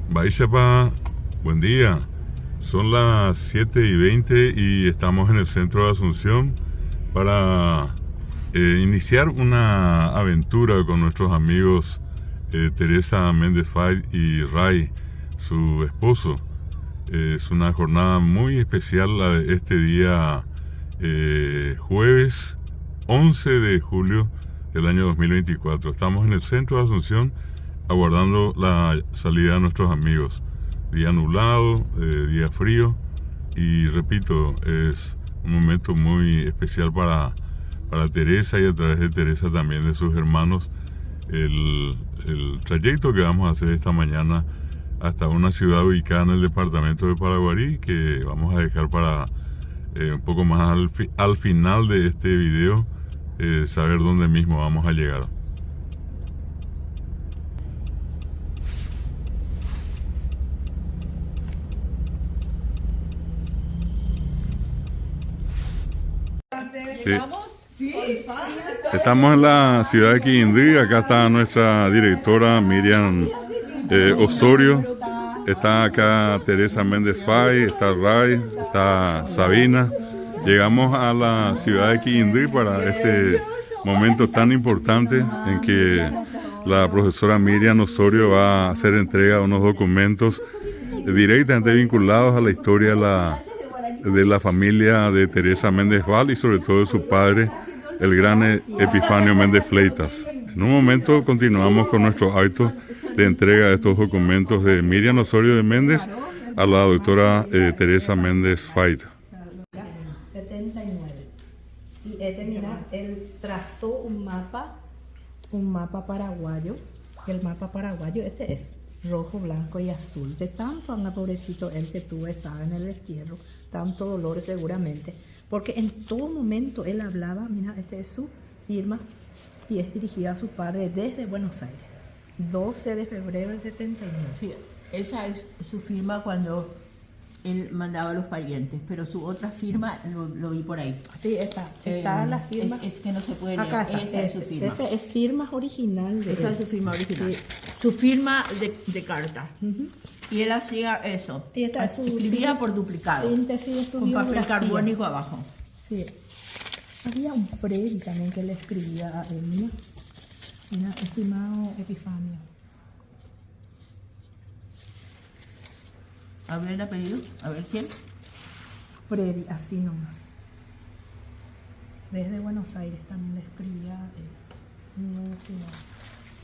Baixapa, buen día. Son las 7:20 y estamos en el centro de Asunción para iniciar una aventura con nuestros amigos Teresa Méndez Fay y Ray, su esposo. Es una jornada muy especial la de este día jueves 11 de julio del año 2024. Estamos en el centro de Asunción aguardando la salida de nuestros amigos. Día nublado, día frío, y repito, es un momento muy especial para Teresa, y a través de Teresa también de sus hermanos, el trayecto que vamos a hacer esta mañana hasta una ciudad ubicada en el departamento de Paraguarí, que vamos a dejar para un poco más al final de este video, saber dónde mismo vamos a llegar. Sí. Estamos en la ciudad de Quindío. Acá está nuestra directora Miriam Osorio. Está acá Teresa Méndez Fay, está Ray, está Sabina. Llegamos a la ciudad de Quindío para este momento tan importante en que la profesora Miriam Osorio va a hacer entrega de unos documentos directamente vinculados a la historia de la familia de Teresa Méndez Fay y sobre todo de su padre, el gran Epifanio Méndez Fleitas. En un momento continuamos con nuestro acto de entrega de estos documentos de Miriam Osorio de Méndez a la doctora Teresa Méndez Fay. 79. Y mira, él trazó un mapa paraguayo. El mapa paraguayo, es rojo, blanco y azul. De tanto, pobrecito, él que tuvo, estaba en el destierro, tanto dolor seguramente, porque en todo momento él hablaba, mira, es su firma y es dirigida a su padre desde Buenos Aires, 12 de febrero del 79. Sí, esa es su firma cuando él mandaba a los parientes, pero su otra firma lo vi por ahí. Sí, está la firma. Es que no se puede leer. Acá está, esa es su firma. Esta es firma original de Esa él. es su firma original. Sí. Su firma de carta. Y él hacía eso. Y esta es su escribía por duplicado. Síntesis de su con papel biografía. carbónico abajo. Sí. Había un Freddy también que le escribía a él. Mira, estimado Epifanio. A ver el apellido, a ver quién. Freddy, así nomás. Desde Buenos Aires también le escribía a él.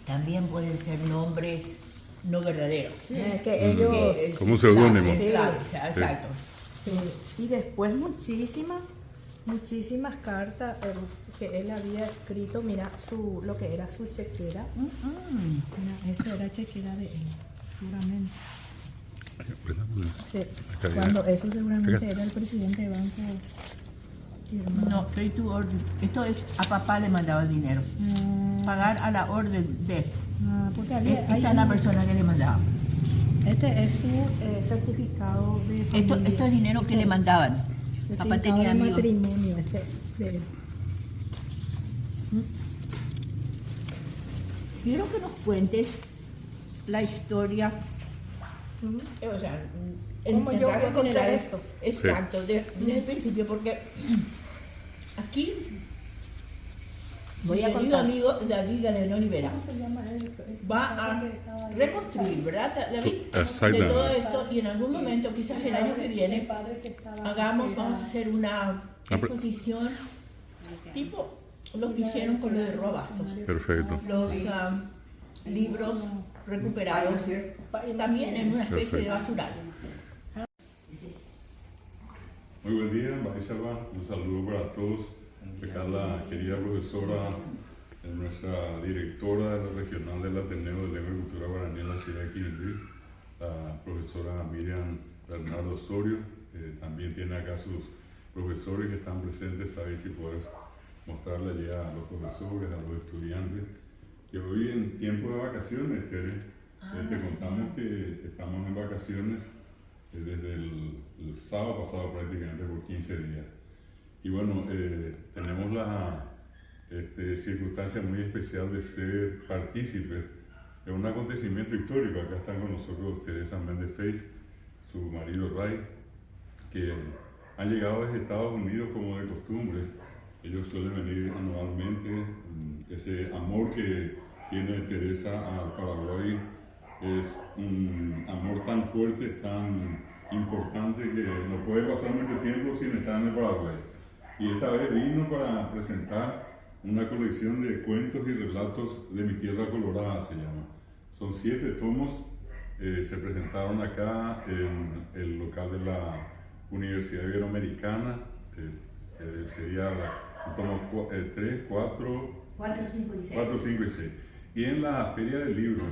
También pueden ser nombres no verdaderos. Sí. Que ellos... Como seudónimo. Claro, claro, o sea, exacto. Sí. Y después muchísimas cartas que él había escrito. Mira, lo que era su chequera. Mira, esta era chequera de él, seguramente. Sí. Cuando eso seguramente era el presidente de banco. No, pay to order. Esto es, a papá le mandaba dinero. Pagar a la orden de. Porque Esta es la persona que le mandaba. Este es su certificado de familia. Esto es dinero que le mandaban. Papá tenía de amigos. matrimonio de él. Quiero que nos cuentes la historia. O sea, ¿Cómo yo rasgos encontré generales. esto? Exacto, desde el principio, porque aquí Voy a mi querido contar. amigo David Galeano Olivera ¿Cómo se llama él? va a reconstruir, ¿verdad, David? Exactamente. De todo esto, y en algún momento, quizás el año que viene, vamos a hacer una exposición tipo lo que hicieron con lo de Robastos. Perfecto. Los libros recuperados también en una especie de basural. Muy buen día, Baixapa. Un saludo para todos. Acá la querida profesora, nuestra directora de la regional del Ateneo de Lengua y Cultura Guaraní en la ciudad de Quindío, la profesora Miriam Bernardo Osorio. También tiene acá sus profesores que están presentes. Sabéis si puedes mostrarle ya a los profesores, a los estudiantes, que hoy en tiempo de vacaciones, te contamos que estamos en vacaciones desde el sábado pasado prácticamente por 15 días. Y bueno, tenemos la circunstancia muy especial de ser partícipes es un acontecimiento histórico. Acá están con nosotros Teresa Méndez Faith, su marido Ray, que han llegado desde Estados Unidos como de costumbre. Ellos suelen venir anualmente. Ese amor que tiene Teresa al Paraguay es un amor tan fuerte, tan importante, que no puede pasar mucho tiempo sin estar en el Paraguay. Y esta vez vino para presentar una colección de cuentos y relatos de mi tierra colorada, se llama. Son 7 tomos, se presentaron acá en el local de la Universidad Iberoamericana, sería el tomo 3, 4, 4, 5 y 6. Y en la Feria del Libro,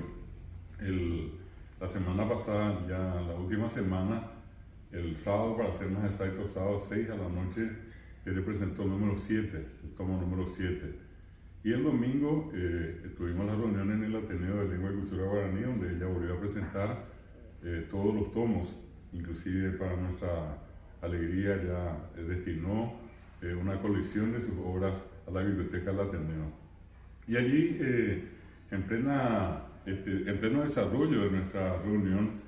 la semana pasada, ya la última semana, el sábado, para ser más exacto, sábado 6 a la noche, él presentó el número 7, el tomo número 7. Y el domingo tuvimos la reunión en el Ateneo de Lengua y Cultura Guaraní, donde ella volvió a presentar todos los tomos, inclusive para nuestra alegría ya destinó una colección de sus obras a la Biblioteca del Ateneo. Y allí, en pleno desarrollo de nuestra reunión,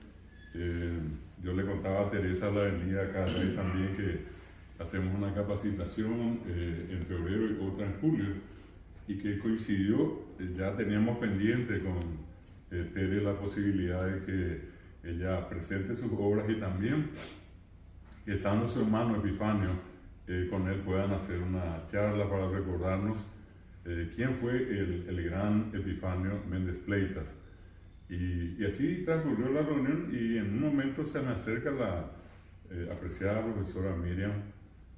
yo le contaba a Teresa, la venida acá también, que hacemos una capacitación en febrero y otra en julio, y que coincidió, ya teníamos pendiente con Tere la posibilidad de que ella presente sus obras, y también, estando su hermano Epifanio, con él puedan hacer una charla para recordarnos quién fue el gran Epifanio Méndez Fleitas. Y así transcurrió la reunión, y en un momento se me acerca la apreciada profesora Miriam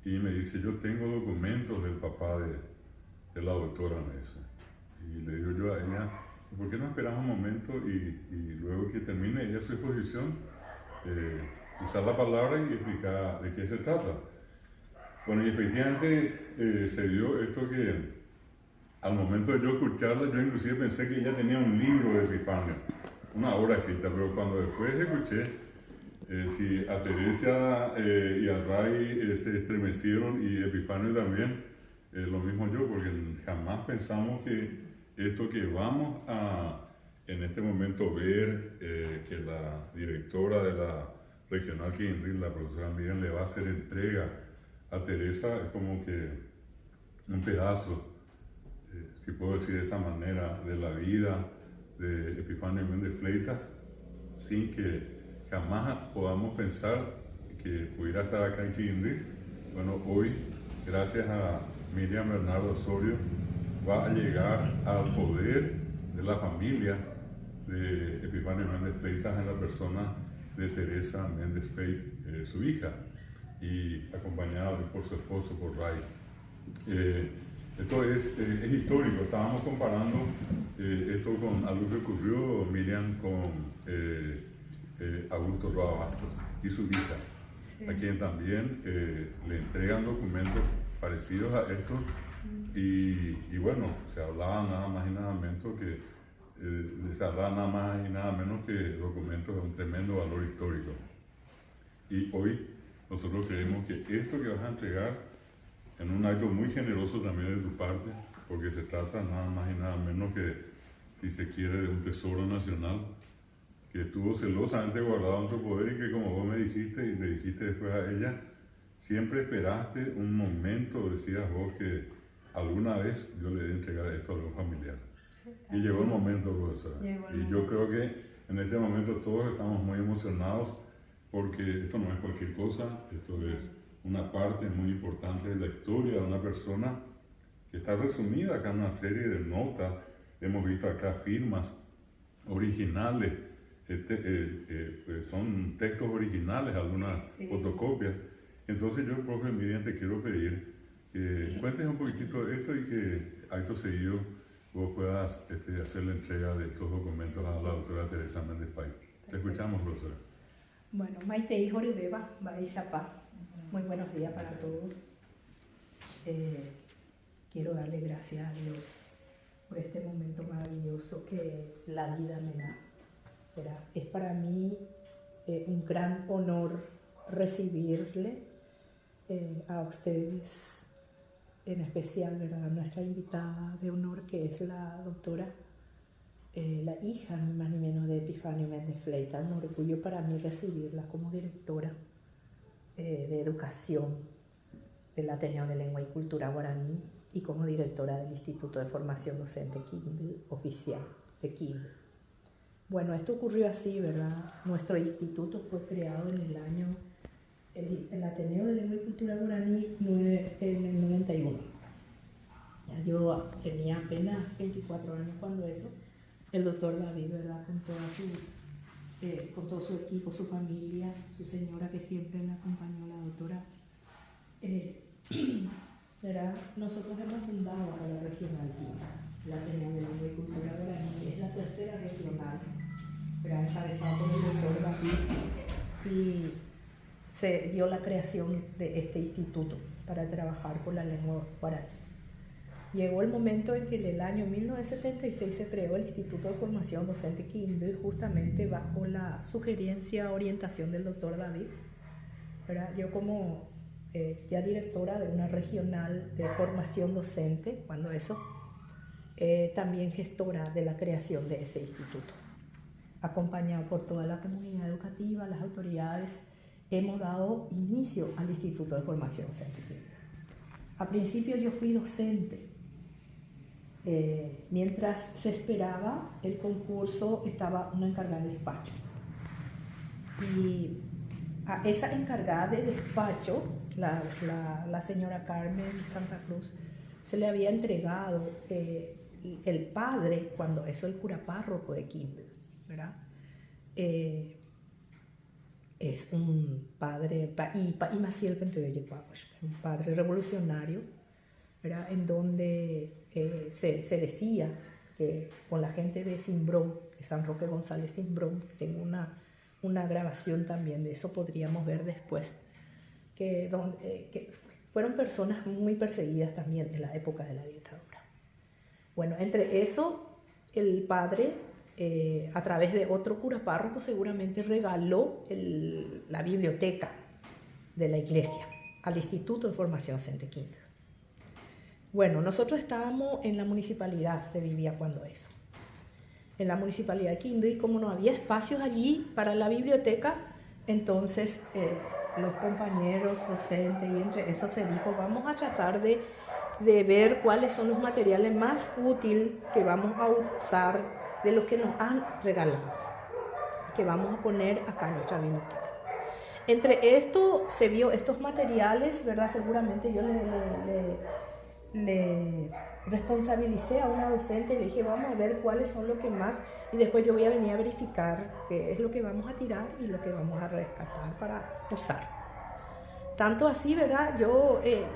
y me dice: yo tengo documentos del papá de la doctora, me dice. Y le digo yo a ella: ¿por qué no esperas un momento y luego que termine ella su exposición, usar la palabra y explicar de qué se trata? Bueno, y efectivamente se dio esto, que al momento de yo escucharla, yo inclusive pensé que ella tenía un libro de Epifanio, una obra escrita, pero cuando después escuché, si a Teresa y a Ray se estremecieron, y Epifanio también, lo mismo yo, porque jamás pensamos que esto que vamos a en este momento ver, que la directora de la Regional Quindío, la profesora Miriam, le va a hacer entrega a Teresa, es como que un pedazo, si puedo decir de esa manera, de la vida de Epifanio Méndez Fleitas, sin que jamás podamos pensar que pudiera estar acá en Quindío. Bueno, hoy, gracias a Miriam Bernardo Osorio, va a llegar al poder de la familia de Epifanio Méndez Fleitas, en la persona de Teresa Méndez Feit, su hija, y acompañada por su esposo, por Ray. Esto es histórico. Estábamos comparando esto con algo que ocurrió, Miriam, con Augusto Roa Bastos y su hija, sí, a quien también le entregan documentos parecidos a estos, y bueno, se hablaba nada más y nada menos que documentos de un tremendo valor histórico. Y hoy nosotros creemos que esto que vas a entregar, en un acto muy generoso también de tu parte, porque se trata nada más y nada menos que, si se quiere, de un tesoro nacional que estuvo celosamente guardado en tu poder, y que, como vos me dijiste y le dijiste después a ella, siempre esperaste un momento, decías vos, que alguna vez yo le dé entregar esto a algún familiar. Sí, y llegó el momento, profesora. Y yo creo que en este momento todos estamos muy emocionados, porque esto no es cualquier cosa, esto es una parte muy importante de la historia de una persona que está resumida acá en una serie de notas. Hemos visto acá firmas originales, son textos originales, algunas fotocopias. Entonces yo, profe Miriam, te quiero pedir que cuentes un poquitito de esto, y que acto seguido vos puedas hacer la entrega de estos documentos a la doctora Teresa Méndez Feit. Te escuchamos, profesora. Bueno, Maite y Joribeba, Baishapa. Muy buenos días para todos. Quiero darle gracias a Dios por este momento maravilloso que la vida me da. Es para mí un gran honor recibirle a ustedes, en especial, ¿verdad?, nuestra invitada de honor, que es la doctora la hija ni más ni menos de Epifanio Méndez Fleita. Un orgullo para mí recibirla como directora de educación del Ateneo de Lengua y Cultura Guaraní y como directora del Instituto de Formación Docente Quindío, oficial de Quindío. Bueno, esto ocurrió así, ¿verdad? Nuestro instituto fue creado en el año, el Ateneo de Lengua y Cultura Guaraní en el 91. Ya yo tenía apenas 24 años cuando eso. El doctor David, ¿verdad? Con todo su equipo, su familia, su señora que siempre la acompañó, la doctora. ¿Verdad? Nosotros hemos fundado a la regional la Ateneo de Lengua y Cultura Guaraní, que es la tercera regional, ¿verdad? Encabezada por el doctor David, y se dio la creación de este instituto para trabajar con la lengua guaraní. Llegó el momento en que en el año 1976 se creó el Instituto de Formación Docente Quindío, y justamente bajo la sugerencia, orientación del doctor David, ¿verdad? Yo como ya directora de una regional de formación docente, cuando eso, también gestora de la creación de ese instituto. Acompañado por toda la comunidad educativa, las autoridades, hemos dado inicio al Instituto de Formación Docente Quindío. A principio yo fui docente. Mientras se esperaba el concurso, estaba una encargada de despacho. Y a esa encargada de despacho, la señora Carmen Santa Cruz, se le había entregado el padre, cuando eso el cura párroco de Quindío, ¿verdad? Es un padre, y Maciel Penteoye, un padre revolucionario, ¿verdad? En donde se decía que con la gente de Cimbrón, de San Roque González Cimbrón, tengo una grabación también de eso, podríamos ver después, que fueron personas muy perseguidas también en la época de la dictadura. Bueno, entre eso, el padre, a través de otro cura párroco, seguramente regaló la biblioteca de la iglesia al Instituto de Formación Docente Quindío. Bueno, nosotros estábamos en la municipalidad, se vivía cuando eso. En la municipalidad de Quindío, y como no había espacios allí para la biblioteca, entonces los compañeros docentes, y entre eso se dijo, vamos a tratar de ver cuáles son los materiales más útiles que vamos a usar de los que nos han regalado, que vamos a poner acá en nuestra biblioteca. Entre esto se vio estos materiales, ¿verdad? Seguramente yo le responsabilicé a una docente y le dije, vamos a ver cuáles son los que más, y después yo voy a venir a verificar qué es lo que vamos a tirar y lo que vamos a rescatar para usar. Tanto así, ¿verdad?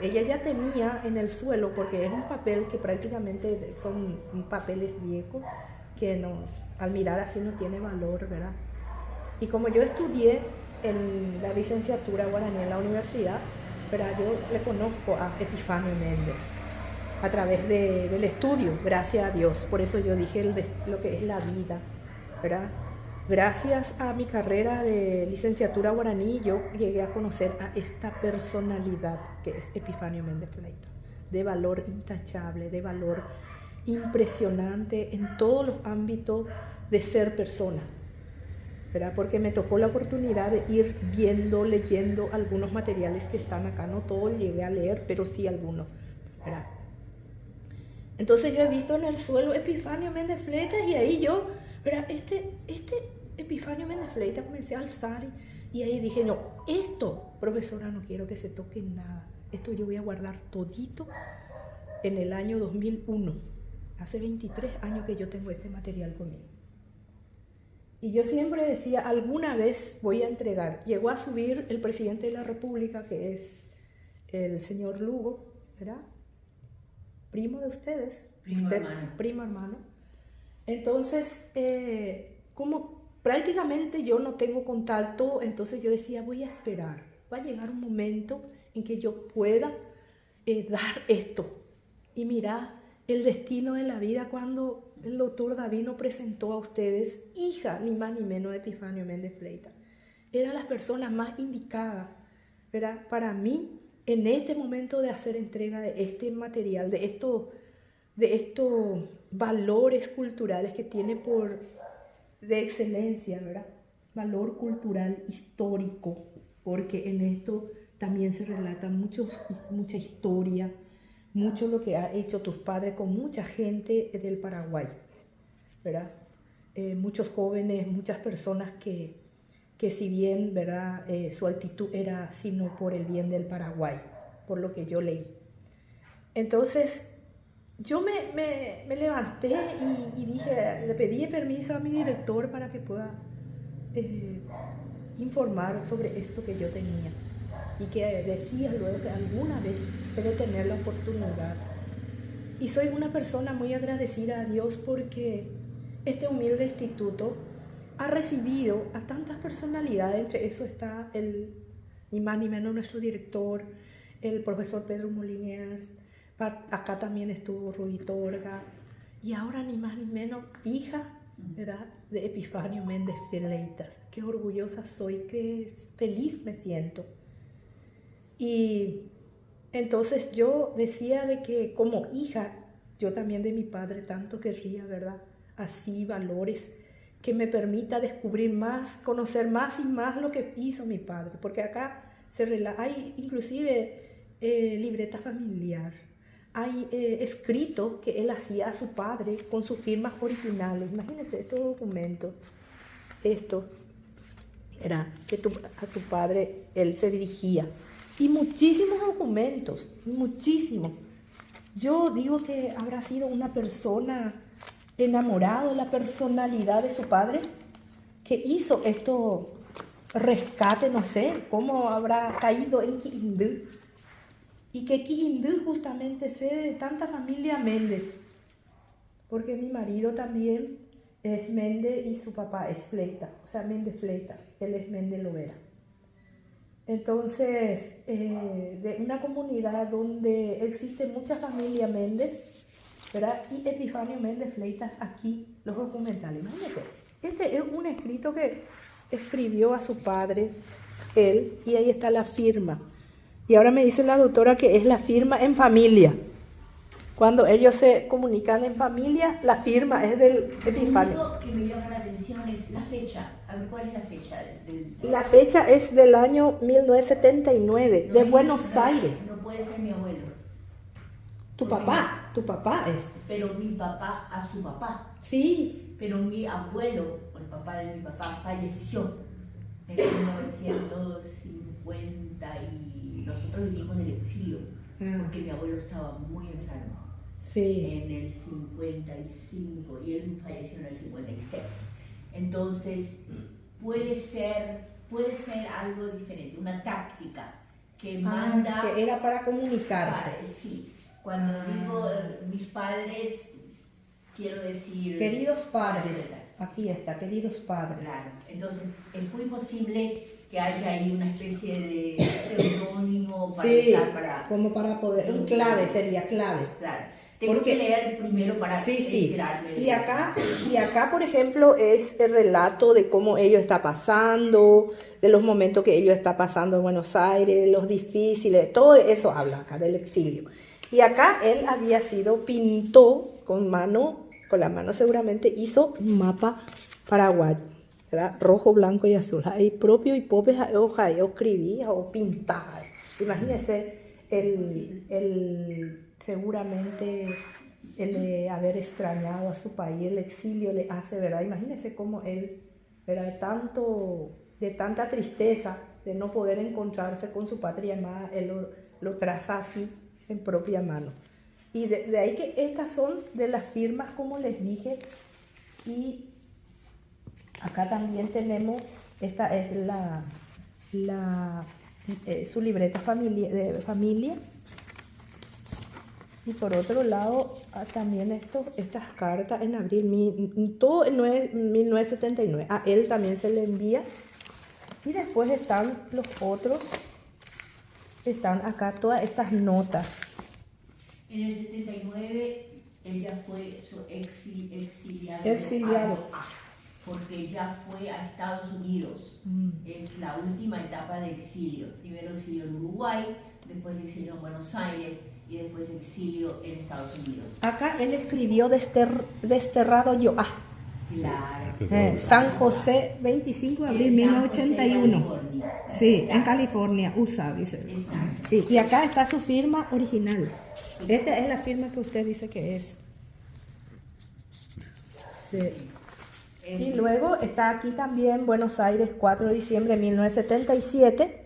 Ella ya tenía en el suelo, porque es un papel que prácticamente son papeles viejos, que no, al mirar así no tiene valor, ¿verdad? Y como yo estudié en la licenciatura guaraní en la universidad, ¿verdad? Yo le conozco a Epifanio Méndez a través del estudio, gracias a Dios. Por eso yo dije lo que es la vida, ¿verdad? Gracias a mi carrera de licenciatura guaraní, yo llegué a conocer a esta personalidad que es Epifanio Méndez Fleita, de valor intachable, de valor impresionante en todos los ámbitos de ser persona, ¿verdad? Porque me tocó la oportunidad de ir viendo, leyendo algunos materiales que están acá. No todos llegué a leer, pero sí algunos, ¿verdad? Entonces yo he visto en el suelo Epifanio Méndez Fleita, y ahí yo, ¿verdad? Este Epifanio Méndez Fleita, comencé a alzar y ahí dije, no, esto, profesora, no quiero que se toque nada. Esto yo voy a guardar todito en el año 2001. Hace 23 años que yo tengo este material conmigo. Y yo siempre decía, alguna vez voy a entregar. Llegó a subir el presidente de la República, que es el señor Lugo, ¿verdad? Primo de ustedes. Primo hermano. Entonces, como prácticamente yo no tengo contacto, entonces yo decía, voy a esperar. Va a llegar un momento en que yo pueda dar esto. Y mira el destino de la vida cuando el doctor David nos presentó a ustedes, hija ni más ni menos de Epifanio Méndez Fleita. Eran las personas más indicadas, ¿verdad? Para mí, en este momento de hacer entrega de este material, de estos valores culturales que tiene de excelencia, ¿verdad? Valor cultural histórico, porque en esto también se relata mucha historia, mucho lo que ha hecho tus padres con mucha gente del Paraguay, ¿verdad? Muchos jóvenes, muchas personas que si bien, ¿verdad? Su actitud era sino por el bien del Paraguay, por lo que yo leí. Entonces, yo me levanté y dije, le pedí permiso a mi director para que pueda informar sobre esto que yo tenía. Y que decía luego que alguna vez he de tener la oportunidad. Y soy una persona muy agradecida a Dios porque este humilde instituto ha recibido a tantas personalidades, entre eso está ni más ni menos nuestro director, el profesor Pedro Moliniers, acá también estuvo Rudy Torga, y ahora ni más ni menos hija, ¿verdad?, de Epifanio Méndez Fleitas. Qué orgullosa soy, qué feliz me siento. Y entonces yo decía de que como hija, yo también de mi padre tanto querría, ¿verdad?, así valores que me permita descubrir más, conocer más y más lo que hizo mi padre, porque acá hay inclusive libreta familiar, hay escritos que él hacía a su padre con sus firmas originales. Imagínense estos documentos, esto era que a tu padre él se dirigía, y muchísimos documentos, muchísimos. Yo digo que habrá sido una persona enamorado de la personalidad de su padre, que hizo esto rescate, no sé, cómo habrá caído en Quindú, y que Quindú justamente sé de tanta familia Méndez, porque mi marido también es Méndez y su papá es Fleita, o sea, Méndez Fleita, él es Méndez Lovera. Entonces, de una comunidad donde existe mucha familia Méndez, ¿verdad? Y Epifanio Méndez Fleitas, aquí los documentales. Imagínense, este es un escrito que escribió a su padre él, y ahí está la firma. Y ahora me dice la doctora que es la firma en familia. Cuando ellos se comunican en familia, la firma es del Epifanio. Lo único que me llama la atención es la fecha. A ver, ¿cuál es la fecha? La fecha es del año 1979, No, de Buenos Aires. No puede ser mi abuelo. Tu papá es. Pero mi papá a su papá. Sí. Pero mi abuelo, o el papá de mi papá, falleció en 1950 y nosotros vivimos en el exilio, porque mi abuelo estaba muy enfermo. Sí. En el 55 y él falleció en el 56. Entonces, puede ser algo diferente, una táctica que manda... Que era para comunicarse. Sí, cuando digo mis padres, quiero decir... Queridos padres, aquí está, queridos padres. Claro, entonces es muy posible que haya ahí una especie de seudónimo para usar para... como para poder, un clave, sería clave. Claro. Tengo que leer primero para enterarme. Y acá, por ejemplo, es el relato de cómo ello está pasando, de los momentos que ello está pasando en Buenos Aires, los difíciles, todo eso habla acá del exilio. Y acá él pintó con la mano seguramente, hizo un mapa paraguayo, ¿verdad? Rojo, blanco y azul. Ahí propio y popes hoja, yo escribía o pintaba. Imagínense seguramente el haber extrañado a su país, el exilio le hace, ¿verdad? Imagínense cómo él, ¿verdad?, de tanta tristeza de no poder encontrarse con su patria amada, él lo traza así en propia mano. Y de ahí que estas son de las firmas, como les dije, y acá también tenemos, esta es su libreta de familia. Y por otro lado, también estas cartas en abril, todo en 1979. A él también se le envía. Y después están los otros, están acá todas estas notas. En el 79 él ya fue exiliado. Porque ya fue a Estados Unidos. Es la última etapa de exilio. Primero exilio en Uruguay, después exilio en Buenos Aires. y después exilio en Estados Unidos. Acá él escribió Desterrado yo. Claro. San José, 25 de abril En San 1981. José, California. Sí, en Exacto. California, USA, dice. Exacto. Sí, y acá está su firma original. Esta es la firma que usted dice que es. Sí. Y luego está aquí también Buenos Aires, 4 de diciembre de 1977.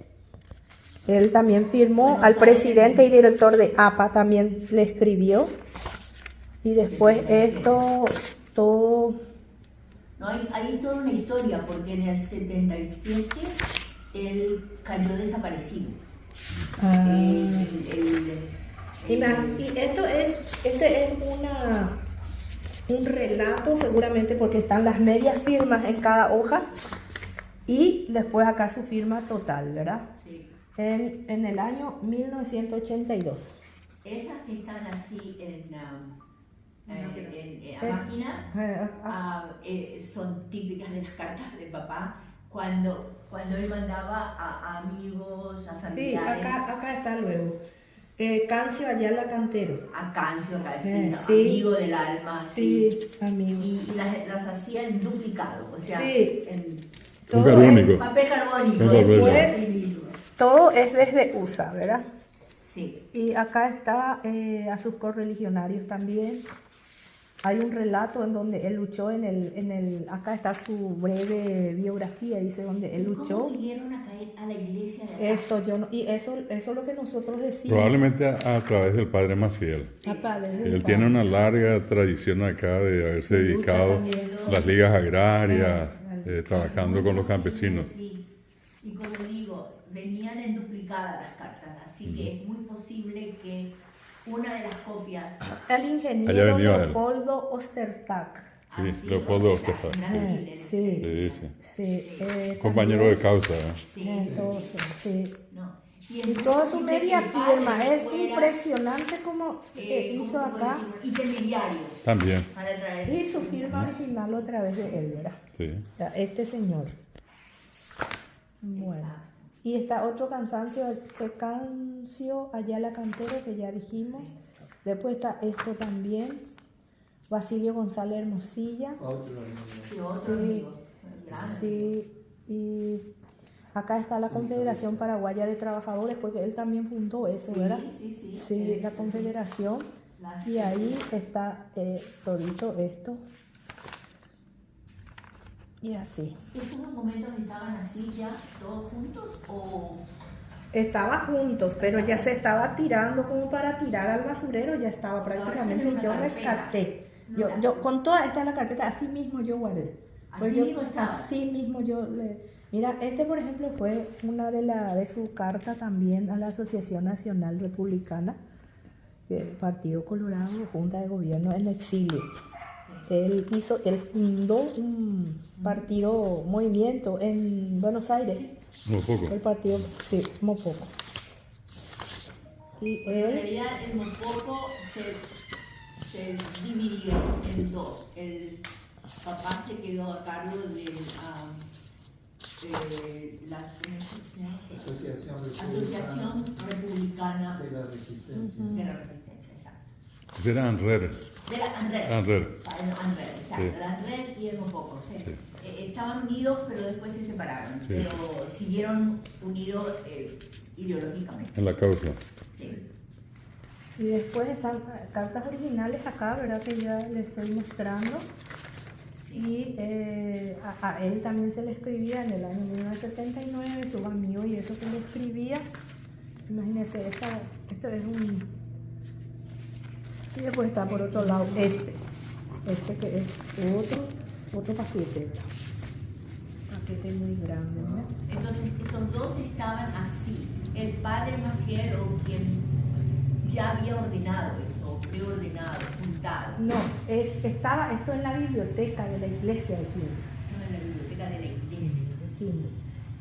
Él también firmó, Buenos al Aires. presidente y director de APA también le escribió. Y después esto, todo... No, hay toda una historia, porque en el 77 él cayó desaparecido. Y este es un relato seguramente porque están las medias firmas en cada hoja y después acá su firma total, ¿verdad? Sí. En el año 1982. Esas que están así a máquina son típicas de las cartas del papá cuando él mandaba a amigos, a Sí, familiares. acá está luego. Cancio Ayala Cantero. A Cancio, Sí. amigo del alma. Sí, amigo. Y las hacía en duplicado, o sea, Sí. en Un carbónico. papel carbónico. Con papel. Así mismo. Todo es desde USA, ¿verdad? Sí. Y acá está a sus correligionarios también. Hay un relato en donde él luchó acá está su breve biografía, dice donde él luchó. ¿Cómo vinieron a caer a la iglesia de acá? Eso es lo que nosotros decimos. Probablemente a través del padre Maciel. Acá, desde Él el tiene padre. una larga tradición acá de haberse De lucha dedicado también. a las ligas agrarias, trabajando con los campesinos. Sí. Y como digo, venían en duplicada las cartas, así que es muy posible que una de las copias... El Allá ingeniero venía él. Leopoldo Ostertag. Sí, así, Leopoldo o sea, Ostertag. nacible. Sí. Sí, sí. Sí, Compañero de causa. ¿eh? Sí, entonces, sí. No. Y toda su media firma, es fuera, impresionante como hizo acá. intermediario También. para traer. Y su firma original otra vez de él, ¿verdad? Sí. Este señor. Bueno. Exacto. Y está otro Cancio Ayala Cantero que ya dijimos. Después está esto también. Basilio González Hermosilla. Sí, otro Sí. amigo, grande. Sí. Y acá está la Confederación Paraguaya de Trabajadores, porque él también fundó eso, Sí, ¿verdad? sí. Sí, la Confederación. Y ahí está todito esto. Y así. ¿Estos documentos estaban así ya todos juntos o...? Estaba juntos, pero ya se estaba tirando como para tirar al basurero, ya estaba prácticamente. Ahora tiene Yo una rescaté. carpeta. Yo con toda esta la carpeta, así mismo yo guardé. Así mismo estaba. así mismo yo mira, este por ejemplo fue una de su carta también a la Asociación Nacional Republicana, Partido Colorado, Junta de Gobierno en exilio. Él fundó un partido, movimiento en Buenos Aires. Muy poco. El partido, sí, muy poco. Y En él, realidad el Mopoco se dividió en dos. El papá se quedó a cargo de la Asociación Republicana de la Resistencia. de la Resistencia, exacto. Ese era Anrer. De la ANRED. Anrer. ANRED, exacto. Sí. La ANRED y el Mopoco. Sí. Sí. Estaban unidos, pero después se separaron. Sí. Pero siguieron unidos ideológicamente. En la causa. Sí. y después están cartas originales acá, ¿verdad? Que ya le estoy mostrando. Y a él también se le escribía en el año 1979, sus amigos y eso que le escribía. Imagínense, esto es un... Y después está por otro lado este que es otro paquete, ¿verdad? Paquete muy grande, ¿verdad? Entonces, esos dos estaban así. El padre Maciel, o quien ya había ordenado esto, preordenado, juntado. No, estaba esto en la biblioteca de la iglesia de Quimbo. Estaba en la biblioteca de la iglesia.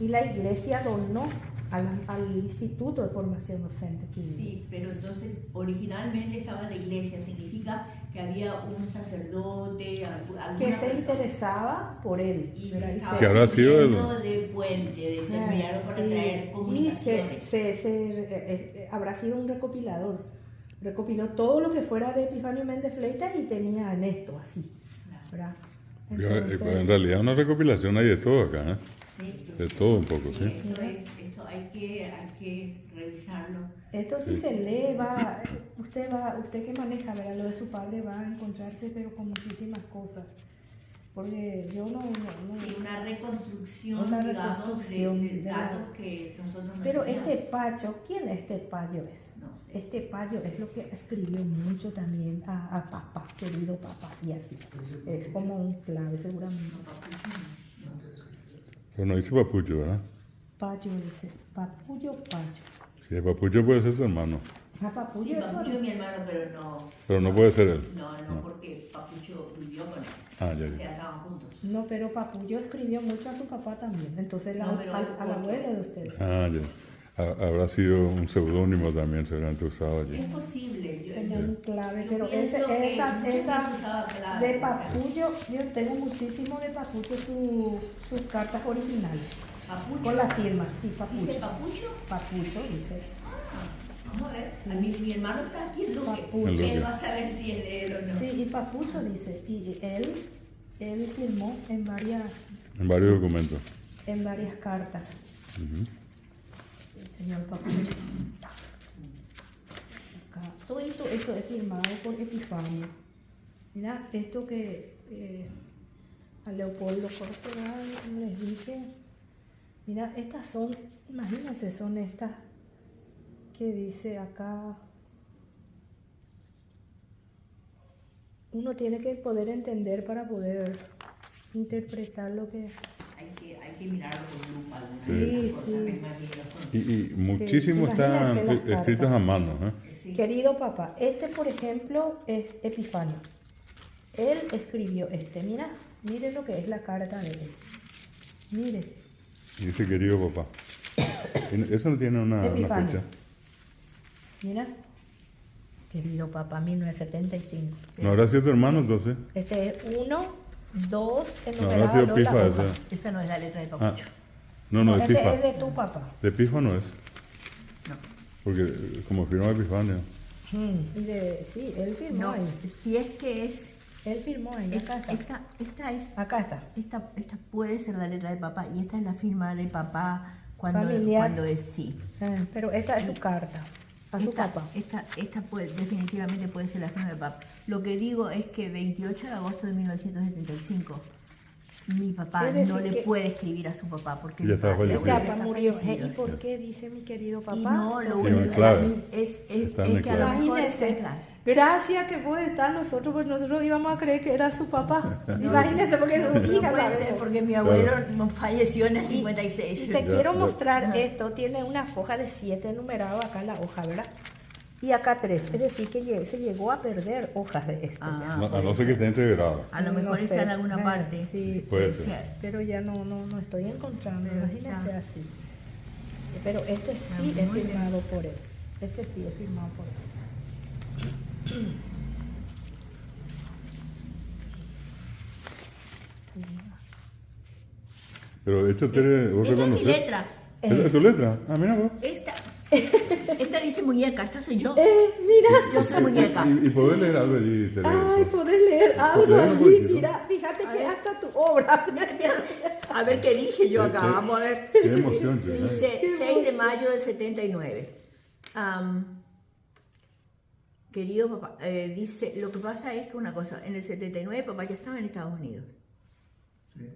Y la iglesia donó al Instituto de Formación Docente Quimbo. Sí, pero entonces originalmente estaba en la iglesia, significa que había un sacerdote, alguna Que se persona, interesaba por él. y ¿verdad? que Y estaba Que habrá sido el- sirviendo de puente, de intermediario para sí, traer y comunicaciones. habrá sido un recopilador recopiló todo lo que fuera de Epifanio Méndez Fleitas y tenía en esto, así, ¿verdad? En realidad una recopilación hay de todo acá, ¿eh? Sí. De todo un poco, ¿sí? Esto hay que revisarlo. Esto si se lee, usted que maneja, ¿verdad? Lo de su padre va a encontrarse pero con muchísimas cosas. Porque yo no Sí, una reconstrucción, Una digamos, reconstrucción de de datos que nosotros no Pero teníamos. este Pacho, ¿quién este Payo es? No sé. Este Payo es lo que escribió mucho también a papá, querido papá, y así. Es como un clave seguramente. Pero no dice Papucho, ¿verdad? Payo dice, Papullo Pacho. Sí, Papucho puede ser su hermano, Ah, Papullo Sí, es Papucho su- es mi hermano, pero pero no puede ser él. no, porque Papucho vivió con él. Ah, ya, O ya. sea, estaban juntos. No, pero Papullo escribió mucho a su papá también. Entonces No, pero al corto. abuelo de ustedes. Ah, ya. Habrá sido un seudónimo también, seguramente usado allí. Es posible. Tenía un clave, yo pero pienso que esa mucha gente usaba clave, de o sea. Papullo, yo tengo muchísimo de Papullo sus cartas originales. Papucho. Con la firma, sí, ¿Dice Papucho. Papucho? Papucho dice. Vamos a ver. Mi hermano está aquí en Luque. Papucho. En Luque. Él va a saber si es de él o no. Sí, y Papucho dice. Y él firmó en En varios documentos. cartas. Ujú. El señor Papucho. Acá. Todo esto es firmado por Epifanio. Mira, esto que a Leopoldo Corporal les dije. Mira, estas son, imagínense, son estas que dice acá. Uno tiene que poder entender para poder interpretar lo que... Hay que mirarlo con lupa. algunas Sí, de las cosas, sí. me imagino. Y muchísimos están imagínense las escritos a cartas. mano, ¿eh? Sí. Querido papá, este por ejemplo es Epifanio. Él escribió mire lo que es la carta de él. Mire, Y dice querido papá. Eso no tiene una Epifanio. fecha. Mira. Querido papá, 1975. ¿No habrá sido tu hermano entonces? Este es 1, 2, No habrá sido Pifa ese. Esa no es la letra de Ah, Papucho. no, de este Pifa. es de tu papá. De Pifa no es. No. Porque como firma Epifanio. Sí, él firmó No, ahí. si es que es. Él firmó ahí. Acá está. Esta es. Acá está. Esta puede ser la letra de papá y esta es la firma de papá cuando Familiar. es sí. Pero esta es su carta. A su papá. Esta definitivamente puede ser la firma de papá. Lo que digo es que 28 de agosto de 1975 mi papá Es decir no le que- puede escribir a su papá porque Ya mi estaba padre El fallecido. ya papá está murió. fallecido. ¿Y por qué dice mi querido papá? Y no, lo Entonces, Sí, en clave. es Están en que a lo clave. mejor está en imagínense, clave. gracias que puede estar nosotros, porque nosotros íbamos a creer que era su papá. Imagínense, porque es su No hija, puede ¿sabes? ser porque mi abuelo Claro. falleció en el Y 56. te Ya, quiero ya. mostrar esto, tiene una foja de 7 numerado acá la hoja, ¿verdad? Y acá 3, es decir, que se llegó a perder hojas de esto. Ah, A no ser que esté integrado. A lo mejor No está sé. en alguna parte. Sí, Puede ser. pero ya no estoy encontrando, Pero imagínense está. así. Pero este sí Está es muy bien. firmado por él. Este sí es firmado por él. Pero esto Tere, vos Esta es mi reconoces. letra. ¿Esta es tu letra? Ah, mira vos. Esta dice muñeca, esta soy yo. Mira, Yo soy muñeca. Y podés leer algo allí, Tere. ay, eso. podés leer algo Léelo un allí. poquito. Mira, fíjate A que ver. hasta tu obra. A ver qué dije yo acá, vamos a ver. Qué emoción, che. Dice 6 de mayo del 79. Querido papá, dice, lo que pasa es que una cosa, en el 79 papá ya estaba en Estados Unidos Sí.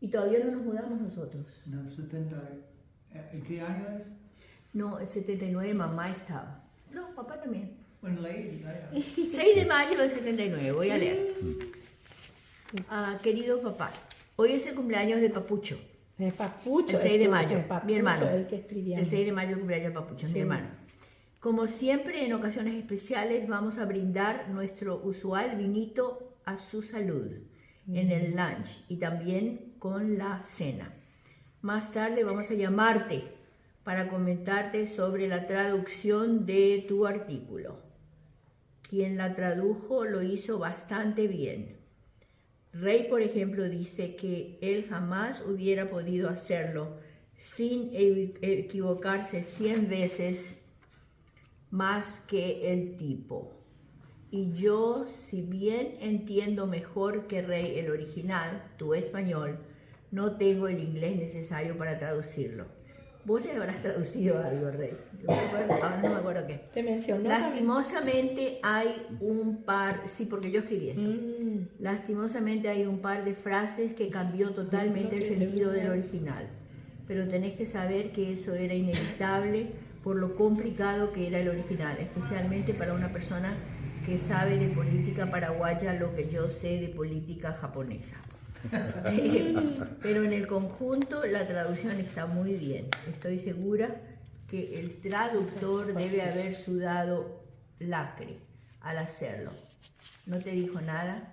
y todavía no nos mudamos nosotros. No, 70. ¿En qué año es? No, el 79 mamá estaba. No, papá también. Bueno, leí. 6 de mayo del 79, voy a leer. Querido papá, hoy es el cumpleaños de Papucho. Es Papucho. El 6 de es mayo, Papucho, mi hermano. El que escribía. El 6 de mayo el cumpleaños de Papucho, Sí. mi hermano. Como siempre, en ocasiones especiales vamos a brindar nuestro usual vinito a su salud en el lunch y también con la cena. Más tarde vamos a llamarte para comentarte sobre la traducción de tu artículo. Quien la tradujo lo hizo bastante bien. Rey, por ejemplo, dice que él jamás hubiera podido hacerlo sin equivocarse 100 veces más que el tipo. Y yo, si bien entiendo mejor que Rey el original, tu español, no tengo el inglés necesario para traducirlo. Vos le habrás traducido algo, Rey. Ahora no me acuerdo qué. Te mencionó Lastimosamente hay un par, sí, porque yo escribí esto. Lastimosamente hay un par de frases que cambió totalmente el sentido del original. Pero tenés que saber que eso era inevitable por lo complicado que era el original, especialmente para una persona que sabe de política paraguaya lo que yo sé de política japonesa. Pero en el conjunto la traducción está muy bien. Estoy segura que el traductor debe haber sudado lacre al hacerlo. ¿No te dijo nada?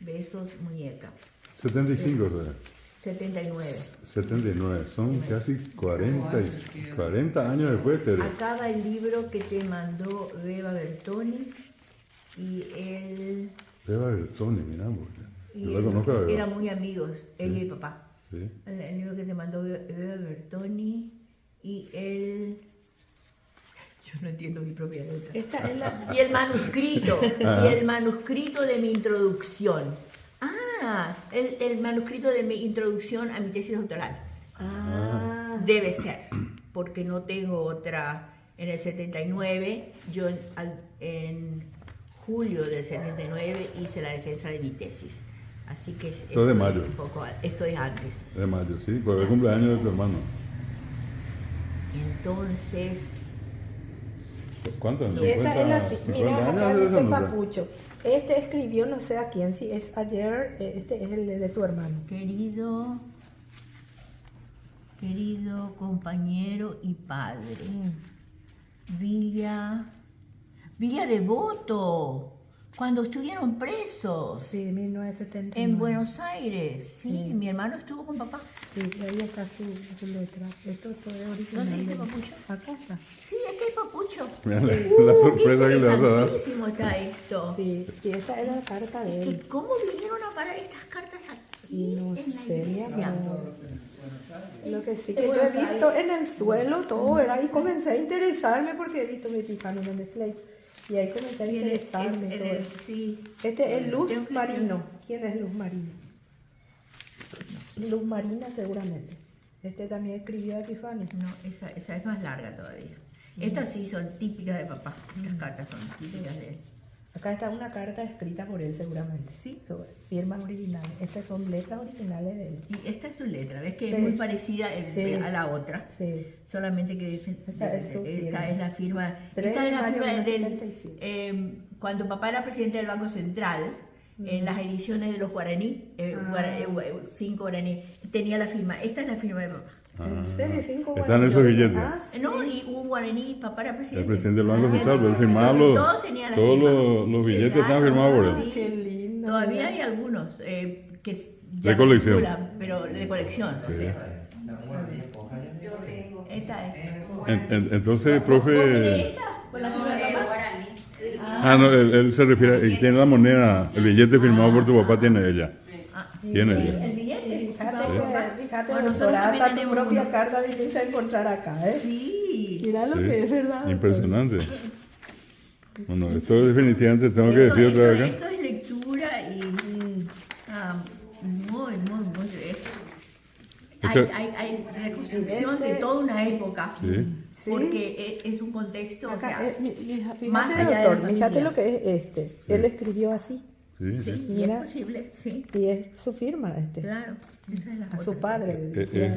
Besos, muñeca. 75, o sea, 79. 79, son casi 40 años después, Tere. Acaba el libro que te mandó Beba Bertoni y él... Beba Bertoni, mirá, porque Y yo la conozco a Beba. eran muy amigos, ella y papá. Sí. El libro que te mandó Beba Bertoni y él... Yo no entiendo mi propia letra. Esta es la... Y el manuscrito, de mi introducción. El manuscrito de mi introducción a mi tesis doctoral. Debe ser, porque no tengo otra. En el 79, yo en julio del 79 hice la defensa de mi tesis. Así que Esto es de mayo. Esto es antes. De mayo, sí, por el cumpleaños de tu hermano. Entonces, ¿Cuántos años? Y esta es la... 50 Mira, acá años de dice esa nota. Papucho. Este escribió, no sé a quién, si es ayer, este es el de tu hermano. querido compañero y padre, Villa Devoto, cuando estuvieron presos Sí, 1979. en Buenos Aires. Sí, Sí. mi hermano estuvo con papá. Sí, ahí está su letra. Esto todo es original. ¿Dónde dice Papucho? Acá está. Sí, este es Papucho. Mira la sorpresa que le vas a dar. Interesantísimo está esto. Sí, y esta era la carta de ¿Y él. cómo vinieron a parar estas cartas aquí No en la sé, iglesia? no. Lo que sí que yo he visto en el suelo todo, ¿verdad? Y comencé a interesarme porque he visto mi Tiffany en el Play. Y ahí comencé a interesarme todo eso. Sí. Este es Luz Tengo que- Marino. ¿Quién es Luz Marino? Luz Marina seguramente. Este también escribió a Tiffany. No, esa es más larga todavía. Estas sí son típicas de papá. Estas cartas son típicas de él. Acá está una carta escrita por él seguramente. Sí. Sobre firmas originales. Estas son letras originales de él. Y esta es su letra, ¿ves que Sí. es muy parecida Sí. a la otra? Sí. Solamente que Esta es su firma. esta es la firma. 3 Esta es la de mayo firma de del 1977. cuando papá era presidente del Banco Central, en las ediciones de los guaraní, 5 guaraní, tenía la firma. Esta es la firma de papá. ¿En serio? 5 Están esos billetes. No, y un guaraní, papá era presidente. El presidente del Banco Central, pero él firmaba Todos tenían la todos firma. los billetes Claro, estaban firmados por él. sí. Qué lindo. Todavía hay algunos que De colección. circulan, pero de colección. O sea, esta es. Entonces, ¿Vos tenés profe... esta? ¿Con la firma de papá? No, él se refiere, y tiene la moneda, el billete firmado por tu papá tiene ella. Tiene Sí, ella. el billete. Fíjate, Bueno, nosotros doctora, también hasta tu tenemos propia uno. carta viniste a encontrar acá, ¿eh? Sí. Mira lo Sí. que es, ¿verdad? Impresionante. Bueno, esto definitivamente tengo que decir otra vez acá. Esto es lectura y muy. Esto- Hay reconstrucción de toda una época. Sí. Sí. Porque es un contexto, o Acá, sea, fíjate, más allá de la doctor, fíjate familia. lo que es este. Él escribió así. Sí, sí, sí. y Mira. es posible, sí, Y es su firma, este. claro. Esa es la A su cosa. padre.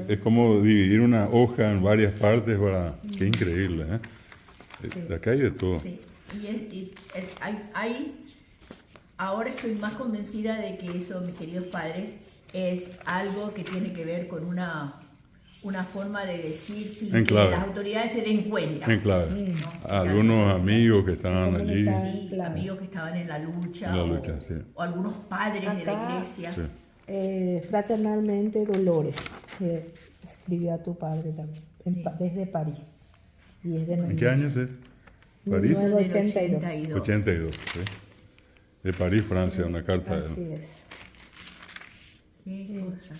Es como dividir una hoja en varias partes para... Qué increíble, ¿eh? De acá hay de todo. Sí, ahora estoy más convencida de que eso, mis queridos padres, es algo que tiene que ver con una forma de decir sin En que clave. las autoridades se den cuenta. En clave. ¿no? Algunos amigos que estaban allí. Sí, Claro. amigos que estaban en la lucha, En la lucha, sí. o algunos padres de la Acá- iglesia. Sí. Fraternalmente Dolores, que escribió a tu padre también, desde París. Y es de ¿En qué años es? ¿París? 1982. 82, sí. De París, Francia, una carta de Así él. es. Qué cosa.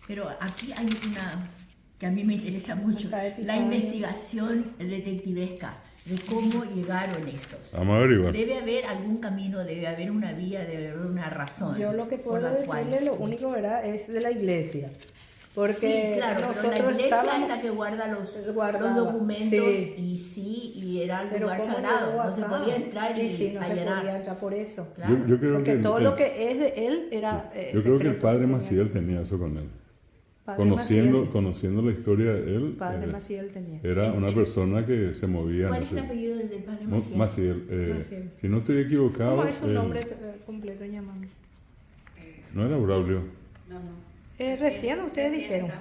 Pero aquí hay una que a mí me interesa mucho, Acá hay la Pizarro. investigación detectivesca. de cómo llegaron estos. Vamos a averiguar. Debe haber algún camino, debe haber una vía, debe haber una razón. Yo lo que por puedo la cual- decirle, lo único, ¿verdad?, es de la iglesia. Porque Sí, claro, pero nosotros la iglesia estábamos... es la que guarda los Guardaba, documentos sí. y era el Pero lugar ¿cómo sagrado, llegó no se acá? podía entrar y sí, no se allanar. podía entrar por eso. Claro. Yo creo Porque que todo lo que es de él era yo creo que el secreto. padre Maciel tenía eso con él. Padre Conociendo, Maciel. conociendo la historia de él, Padre Maciel tenía. era una persona que se movía. ¿Cuál no es sé. el apellido del padre No, Maciel? Maciel. Maciel. Si no estoy equivocado, ¿Cómo es su él- nombre completo, llamamos? no era Braulio. Recién ustedes dijeron.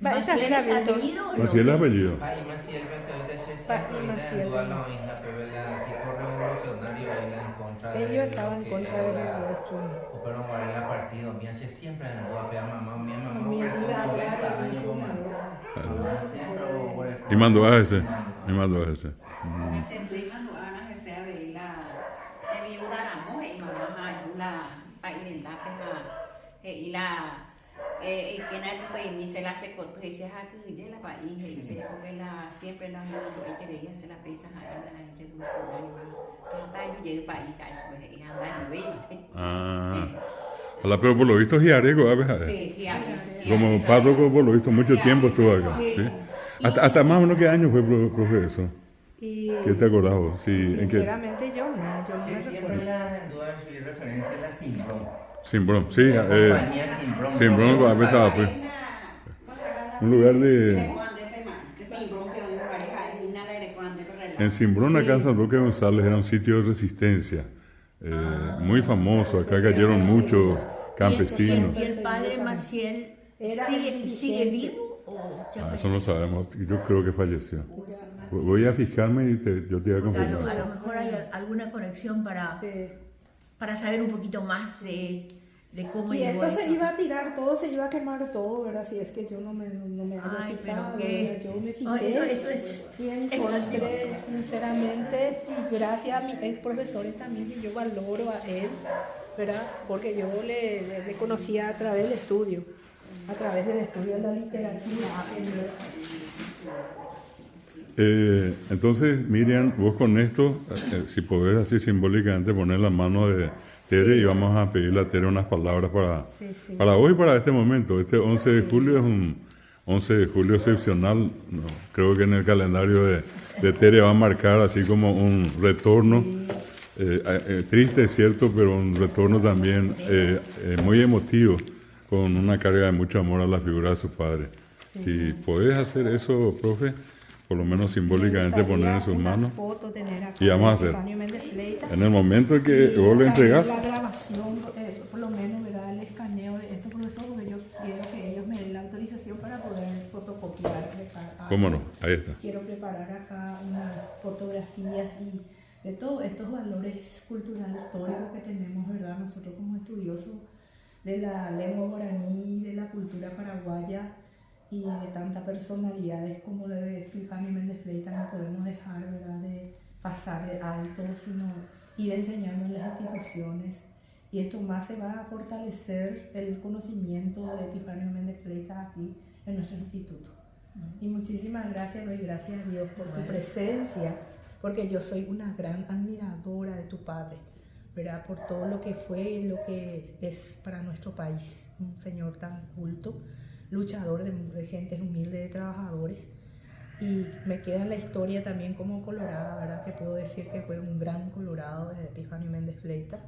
Va, esa ¿Maciel es la es virtud. apellido o Maciel es nombre? apellido. Ahí Maciel pertenece Pa- y siempre Maciel. a la hija, pero el tipo revolucionario era en contra de Ellos estaban en lo contra que de era los nuestros. pero en la partido, mi hace siempre en el mamá, mi mamá, Mi por amiga 90 años Aurora, mamá. Mamá siempre por el- Y mandó a ese. Y mandó a ese. Ah. Hola, pero por lo visto es Arego, a ver. Como párroco, por lo visto, mucho tiempo estuvo acá. ¿sí? Hasta más o menos qué año fue, profe, eso. Y ¿Qué te acordás vos? Sí, ¿en qué? sinceramente yo no me Siempre recuerdo. la duda de su referencia a la Simbrón. Simbrón, sí. Compañía Simbrón. Simbrón, a veces estaba, pues. Un lugar de... En Simbrón, acá en San Roque González, era un sitio de resistencia. Muy famoso. Acá cayeron muchos campesinos. ¿Y el padre Maciel Era sigue, dirigente. sigue vivo o ya Ah, eso falleció? no sabemos. Yo creo que falleció. Voy a fijarme y yo te voy a Claro, a confirmar. lo mejor hay alguna conexión Sí. para saber un poquito más de cómo Y llegó esto se esto. iba a tirar todo, se iba a quemar todo, ¿verdad? Si es que yo no me haya Ay, fijado, pero que- ¿verdad? Yo me Oh, fijé eso es- y encontré, sinceramente, y gracias a mis ex profesores también, que yo valoro a él, ¿verdad? Porque yo le conocía a través del estudio, a través del estudio de la literatura. Entonces, Miriam, vos con esto, si podés así simbólicamente poner la mano de Tere y vamos a pedirle a Tere unas palabras para hoy, para este momento. Este 11 de julio es un 11 de julio excepcional. No, creo que en el calendario de Tere va a marcar así como un retorno, triste, es cierto, pero un retorno también muy emotivo, con una carga de mucho amor a la figura de su padre. Si podés hacer eso, profe, por lo menos simbólicamente poner en sus manos. Foto, tener acá Y vamos a hacer. Epifanio Méndez Fleitas. En el momento en que Y vos le también entregás, la grabación, por lo menos, ¿verdad? El escaneo de estos profesores, porque yo quiero que ellos me den la autorización para poder fotocopiar. cómo no, ahí está. Quiero preparar acá unas fotografías y de todos estos valores culturales históricos que tenemos, ¿verdad? Nosotros como estudiosos de la lengua guaraní, de la cultura paraguaya y de tantas personalidades como la de Epifanio Méndez Fleitas, no podemos dejar, ¿verdad?, de pasar de alto, sino ir enseñando en las instituciones. Y esto más se va a fortalecer el conocimiento de Epifanio Méndez Fleitas aquí en nuestro instituto. Y muchísimas gracias, doy gracias a Dios por tu presencia, porque yo soy una gran admiradora de tu padre, ¿verdad? Por todo lo que fue y lo que es para nuestro país, un señor tan culto, luchador de gentes humildes, de trabajadores. Y me queda en la historia también como colorada, ¿verdad? Que puedo decir que fue un gran colorado de Epifanio Méndez Fleitas.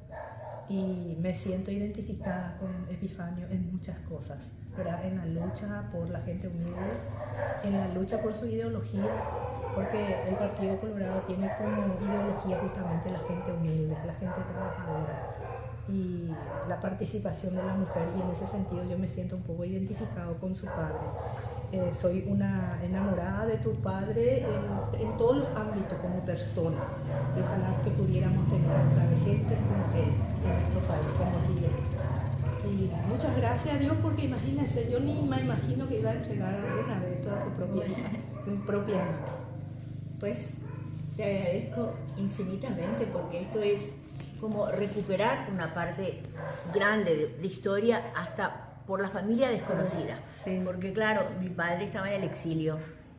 Y me siento identificada con Epifanio en muchas cosas, ¿verdad? En la lucha por la gente humilde, en la lucha por su ideología, porque el Partido Colorado tiene como ideología justamente la gente humilde, la gente trabajadora y la participación de la mujer, y en ese sentido yo me siento un poco identificado con su padre. Soy una enamorada de tu padre en todos los ámbitos como persona, y ojalá que pudiéramos tener otra vez gente como él en nuestro país, como Guillermo. Y muchas gracias a Dios, porque imagínense, yo ni me imagino que iba a entregar alguna de esto a su propia mano. Pues te agradezco infinitamente, porque esto es como recuperar una parte grande de historia hasta por la familia desconocida. Sí. Porque claro, mi padre estaba en el exilio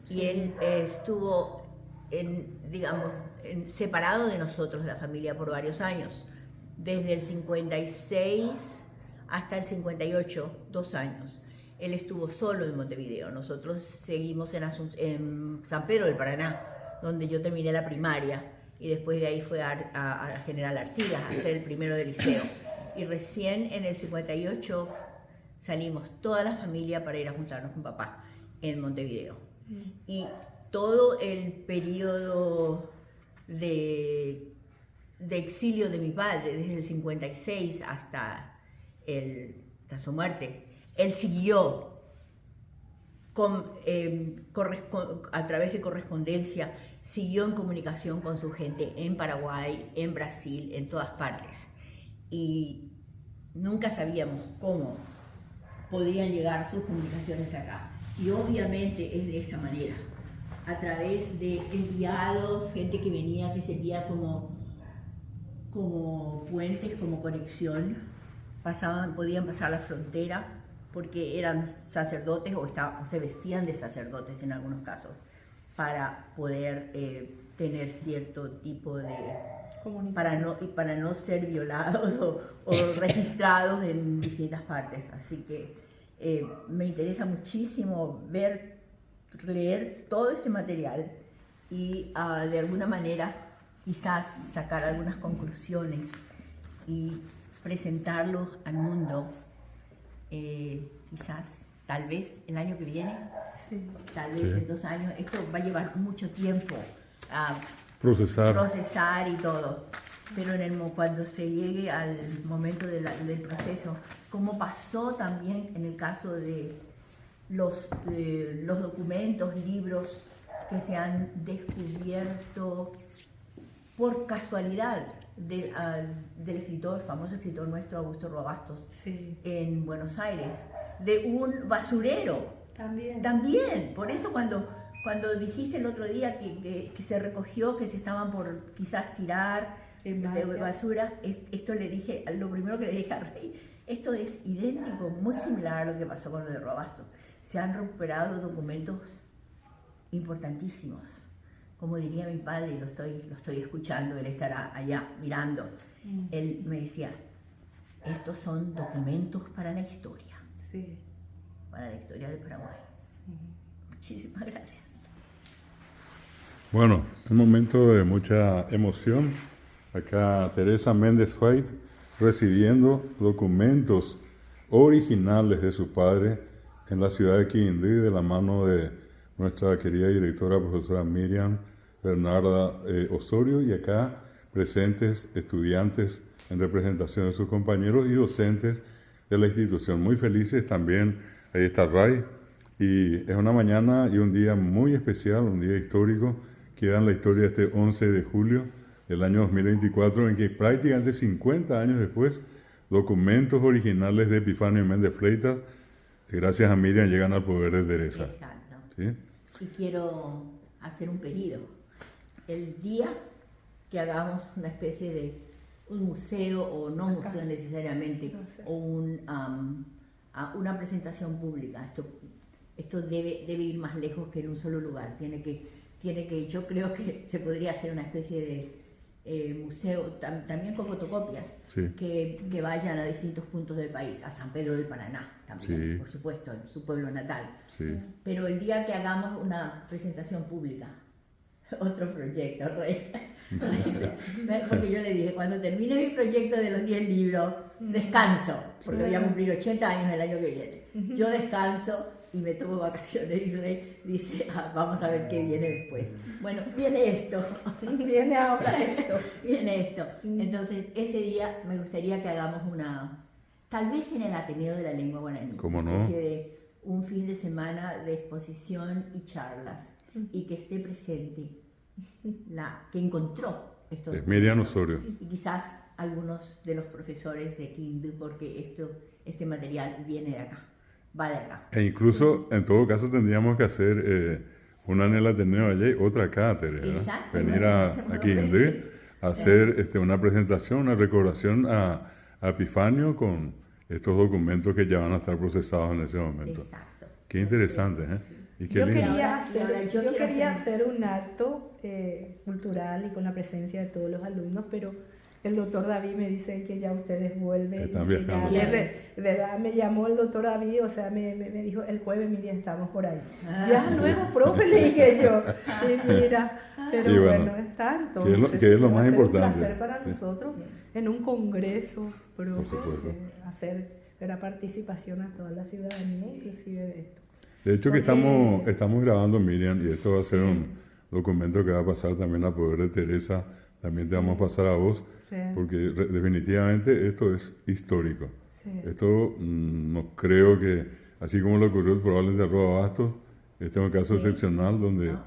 y él estuvo separado de nosotros, la familia, por varios años. Desde el 56 hasta el 58, 2 años. Él estuvo solo en Montevideo. Nosotros seguimos en San Pedro del Paraná, donde yo terminé la primaria. Y después de ahí fue a General Artigas a hacer el primero de liceo. Y recién en el 58 salimos toda la familia para ir a juntarnos con papá en Montevideo. Y todo el periodo de exilio de mi padre, desde el 56 hasta su muerte, él siguió a través de correspondencia, siguió en comunicación con su gente en Paraguay, en Brasil, en todas partes. Y nunca sabíamos cómo podían llegar sus comunicaciones acá. Y obviamente es de esta manera, a través de enviados, gente que venía, que servía como puentes, como conexión, podían pasar la frontera porque eran sacerdotes o se vestían de sacerdotes en algunos casos para poder tener cierto tipo de... para no ser violados o registrados en distintas partes. Así que me interesa muchísimo leer todo este material y de alguna manera quizás sacar algunas conclusiones y presentarlo al mundo, quizás, tal vez el año que viene, tal vez en 2 años. Esto va a llevar mucho tiempo a procesar y todo, pero cuando se llegue al momento del proceso, como pasó también en el caso de los documentos, libros que se han descubierto por casualidad del famoso escritor nuestro Augusto Roabastos, en Buenos Aires, de un basurero. También. Por eso cuando dijiste el otro día que se recogió, que se estaban por quizás tirar de basura, lo primero que le dije a Rey, esto es idéntico, muy similar a lo que pasó con lo de Roabastos. Se han recuperado documentos importantísimos. Como diría mi padre, lo estoy escuchando, él estará allá mirando. Él me decía, estos son documentos para la historia. Para la historia de Paraguay. Muchísimas gracias. Bueno, un momento de mucha emoción. Acá Teresa Méndez Feit recibiendo documentos originales de su padre en la ciudad de Quindío, de la mano de nuestra querida directora, profesora Miriam Bernarda Osorio, y acá presentes estudiantes en representación de sus compañeros y docentes de la institución. Muy felices también, ahí está Ray, y es una mañana y un día muy especial, un día histórico, que da en la historia este 11 de julio del año 2024, en que prácticamente 50 años después, documentos originales de Epifanio Méndez Fleitas, gracias a Miriam, llegan al poder de Teresa. Exacto. ¿Sí? Y quiero hacer un pedido. El día que hagamos una especie de un museo, o no museo necesariamente, o una presentación pública, esto debe ir más lejos que en un solo lugar. Yo creo que se podría hacer una especie de museo, también con fotocopias, que vayan a distintos puntos del país, a San Pedro del Paraná también, por supuesto, en su pueblo natal. Pero el día que hagamos una presentación pública, otro proyecto, Rey. Porque yo le dije, cuando termine mi proyecto de los 10 libros, descanso, porque voy a cumplir 80 años el año que viene. Yo descanso y me tomo vacaciones. Y Rey dice, vamos a ver qué viene después. Bueno, viene esto. Viene ahora esto. Viene esto. Entonces, ese día me gustaría que hagamos tal vez en el Ateneo de la Lengua Guaraní. ¿Cómo no? Una especie de un fin de semana de exposición y charlas. Y que esté presente que encontró esto. Miriam Osorio. Y quizás algunos de los profesores de Quindío, porque este material viene de acá, va de acá. E incluso, en todo caso, tendríamos que hacer una en el Ateneo allá y otra acá, Teresa. Exacto. Venir a Quindío a hacer una presentación, una recordación a Epifanio con estos documentos que ya van a estar procesados en ese momento. Exacto. Qué interesante, ¿eh? Y qué Yo lindo. quería, Y ahora yo yo quiero quería hacer- hacer un acto cultural y con la presencia de todos los alumnos, pero el doctor David me dice que ya ustedes vuelven. Están y que viajando. ya, ¿verdad? Me llamó el doctor David, o sea, me dijo, el jueves, Miriam, estamos por ahí. Ya luego, profe, le dije yo. Y mira, pero Y bueno, bueno, está que entonces. es lo va a más ser importante. un placer para Sí. nosotros en un congreso, profe, supuesto. hacer la participación a toda la ciudadanía, inclusive de esto. De hecho que Porque- estamos grabando, Miriam, y esto va a ser un documento que va a pasar también a poder de Teresa, también te vamos a pasar a vos, Sí. porque definitivamente esto es histórico. Sí. Esto no creo que, así como le ocurrió probablemente a Roa Bastos, este es un caso excepcional donde, No,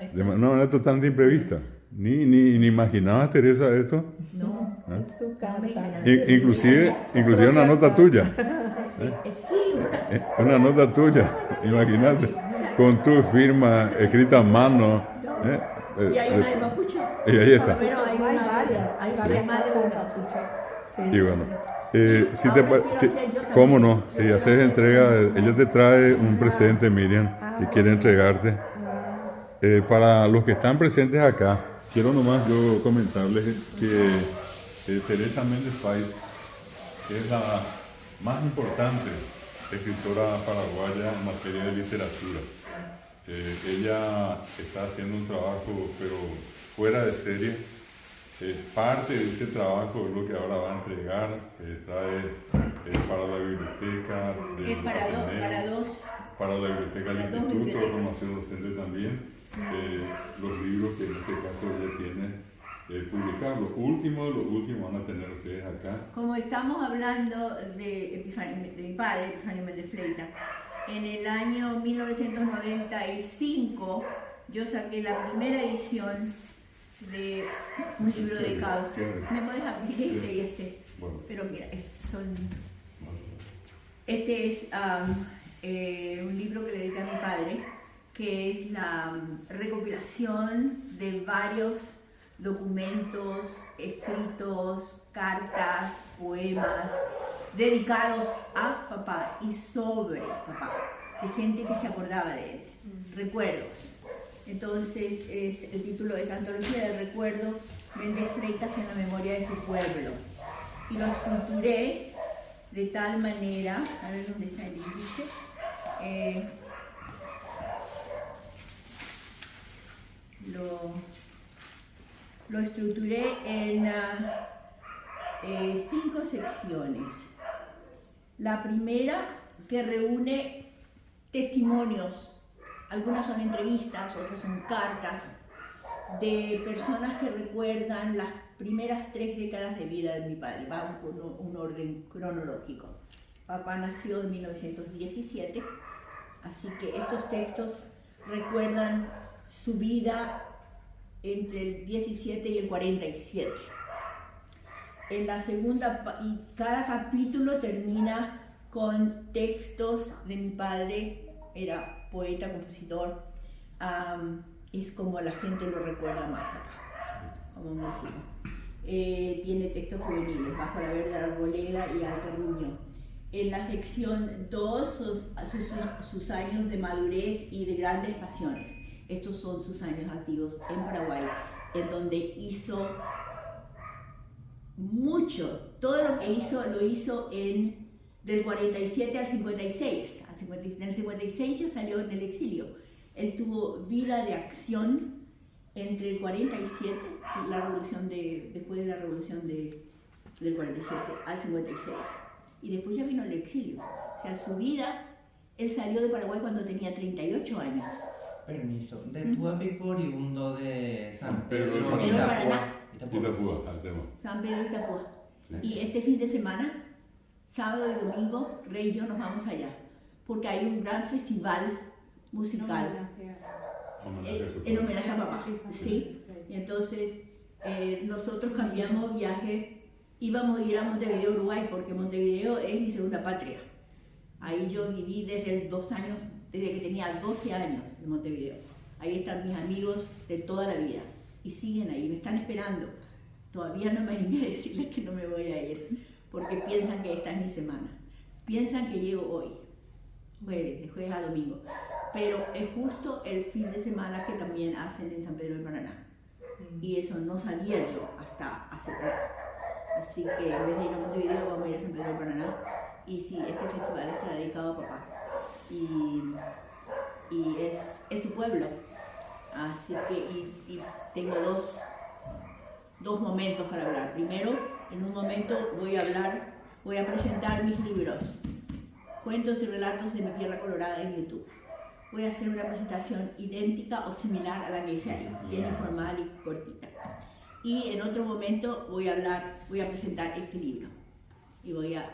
esto- de una manera totalmente imprevista. Ni imaginabas, Teresa, esto. no. En su casa. Inclusive una nota tuya. Sí, Una nota tuya, imagínate, con tu firma escrita a mano. y hay una de Mapuche. Y ahí está. Pero hay Hay una varias, hay varias más de cartas de una. Mapuche. Sí. Y bueno, si Ahora te, quiero si- hacer yo también. ¿cómo no? Yo Si quiero haces hacer- entrega, ella te trae un presente, Miriam, que quiere entregarte. Para los que están presentes acá, quiero nomás yo comentarles que Teresa Méndez Fay es la más importante escritora paraguaya en materia de literatura. Ella está haciendo un trabajo, pero fuera de serie. Parte de ese trabajo es lo que ahora va a entregar, trae para la biblioteca de Es para dos. para la biblioteca del para dos Instituto de bibliotecas. Formación Docente también, los libros que en este caso ella tiene publicados. Los últimos van a tener ustedes acá. Como estamos hablando de mi padre, Epifanio Méndez Fleita, en el año 1995 yo saqué la primera edición de un libro dedicado. ¿Me puedes abrir este y este? Bueno. Pero mira, este es un libro que le dediqué a mi padre, que es la recopilación de varios documentos, escritos, cartas, poemas, dedicados a papá y sobre papá, de gente que se acordaba de él, recuerdos. Entonces, el título es Antología del Recuerdo, Méndez Fleitas en la memoria de su pueblo. Y lo estructuré de tal manera, a ver dónde está el índice, lo estructuré en 5 secciones. La primera, que reúne testimonios, algunas son entrevistas, otras son cartas, de personas que recuerdan las primeras 3 décadas de vida de mi padre. Va con un orden cronológico. Papá nació en 1917, así que estos textos recuerdan su vida entre el 17 y el 47. En la segunda, y cada capítulo termina con textos de mi padre, era poeta, compositor, es como la gente lo recuerda más acá, como músico. Tiene textos juveniles, Bajo la verde arboleda y Al Terruño. En la sección 2, sus años de madurez y de grandes pasiones. Estos son sus años activos en Paraguay, en donde hizo mucho. Todo lo que hizo, lo hizo del 47 al 56. En el 56 ya salió en el exilio. Él tuvo vida de acción entre el 47, después de la revolución del 47, al 56. Y después ya vino el exilio. O sea, su vida, él salió de Paraguay cuando tenía 38 años. Permiso. De tu amigo oriundo de San Pedro Pedro de y Paraná. Itapúa, al tema. San Pedro Itapúa. Sí. Y este fin de semana, sábado y domingo, Rey y yo nos vamos allá, porque hay un gran festival musical en homenaje a papá. Sí. Y entonces nosotros cambiamos viaje, íbamos a ir a Montevideo, Uruguay, porque Montevideo es mi segunda patria. Ahí yo viví desde que tenía 12 años en Montevideo. Ahí están mis amigos de toda la vida y siguen ahí, me están esperando. Todavía no me animé a decirles que no me voy a ir, porque piensan que esta es mi semana. Piensan que llego hoy. de jueves a domingo. Pero es justo el fin de semana que también hacen en San Pedro del Paraná. Y eso no sabía yo hasta hace poco. Así que en vez de ir a Montevideo vamos a ir a San Pedro del Paraná. Y sí, este festival está dedicado a papá. Y es su pueblo. Así que y tengo dos momentos para hablar. Primero, en un momento voy a presentar mis libros, Cuentos y Relatos de mi Tierra Colorada en YouTube. Voy a hacer una presentación idéntica o similar a la que hice ahí, bien informal y cortita. Y en otro momento voy a presentar este libro y voy a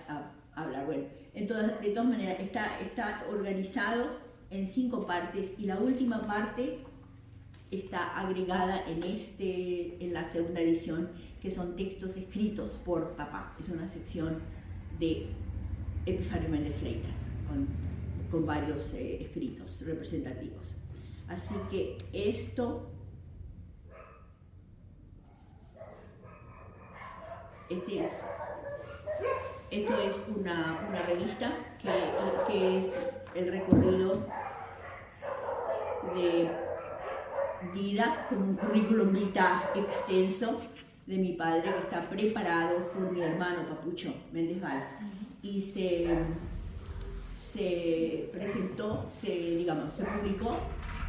hablar. Bueno, entonces, de todas maneras, está organizado en 5 partes y la última parte está agregada en la segunda edición, que son textos escritos por papá. Es una sección de Epifanio Méndez Fleitas con varios escritos representativos. Así que esto es una revista que es el recorrido de vida con un currículum vitae extenso de mi padre, que está preparado por mi hermano Papucho Méndez Val, y se presentó, se publicó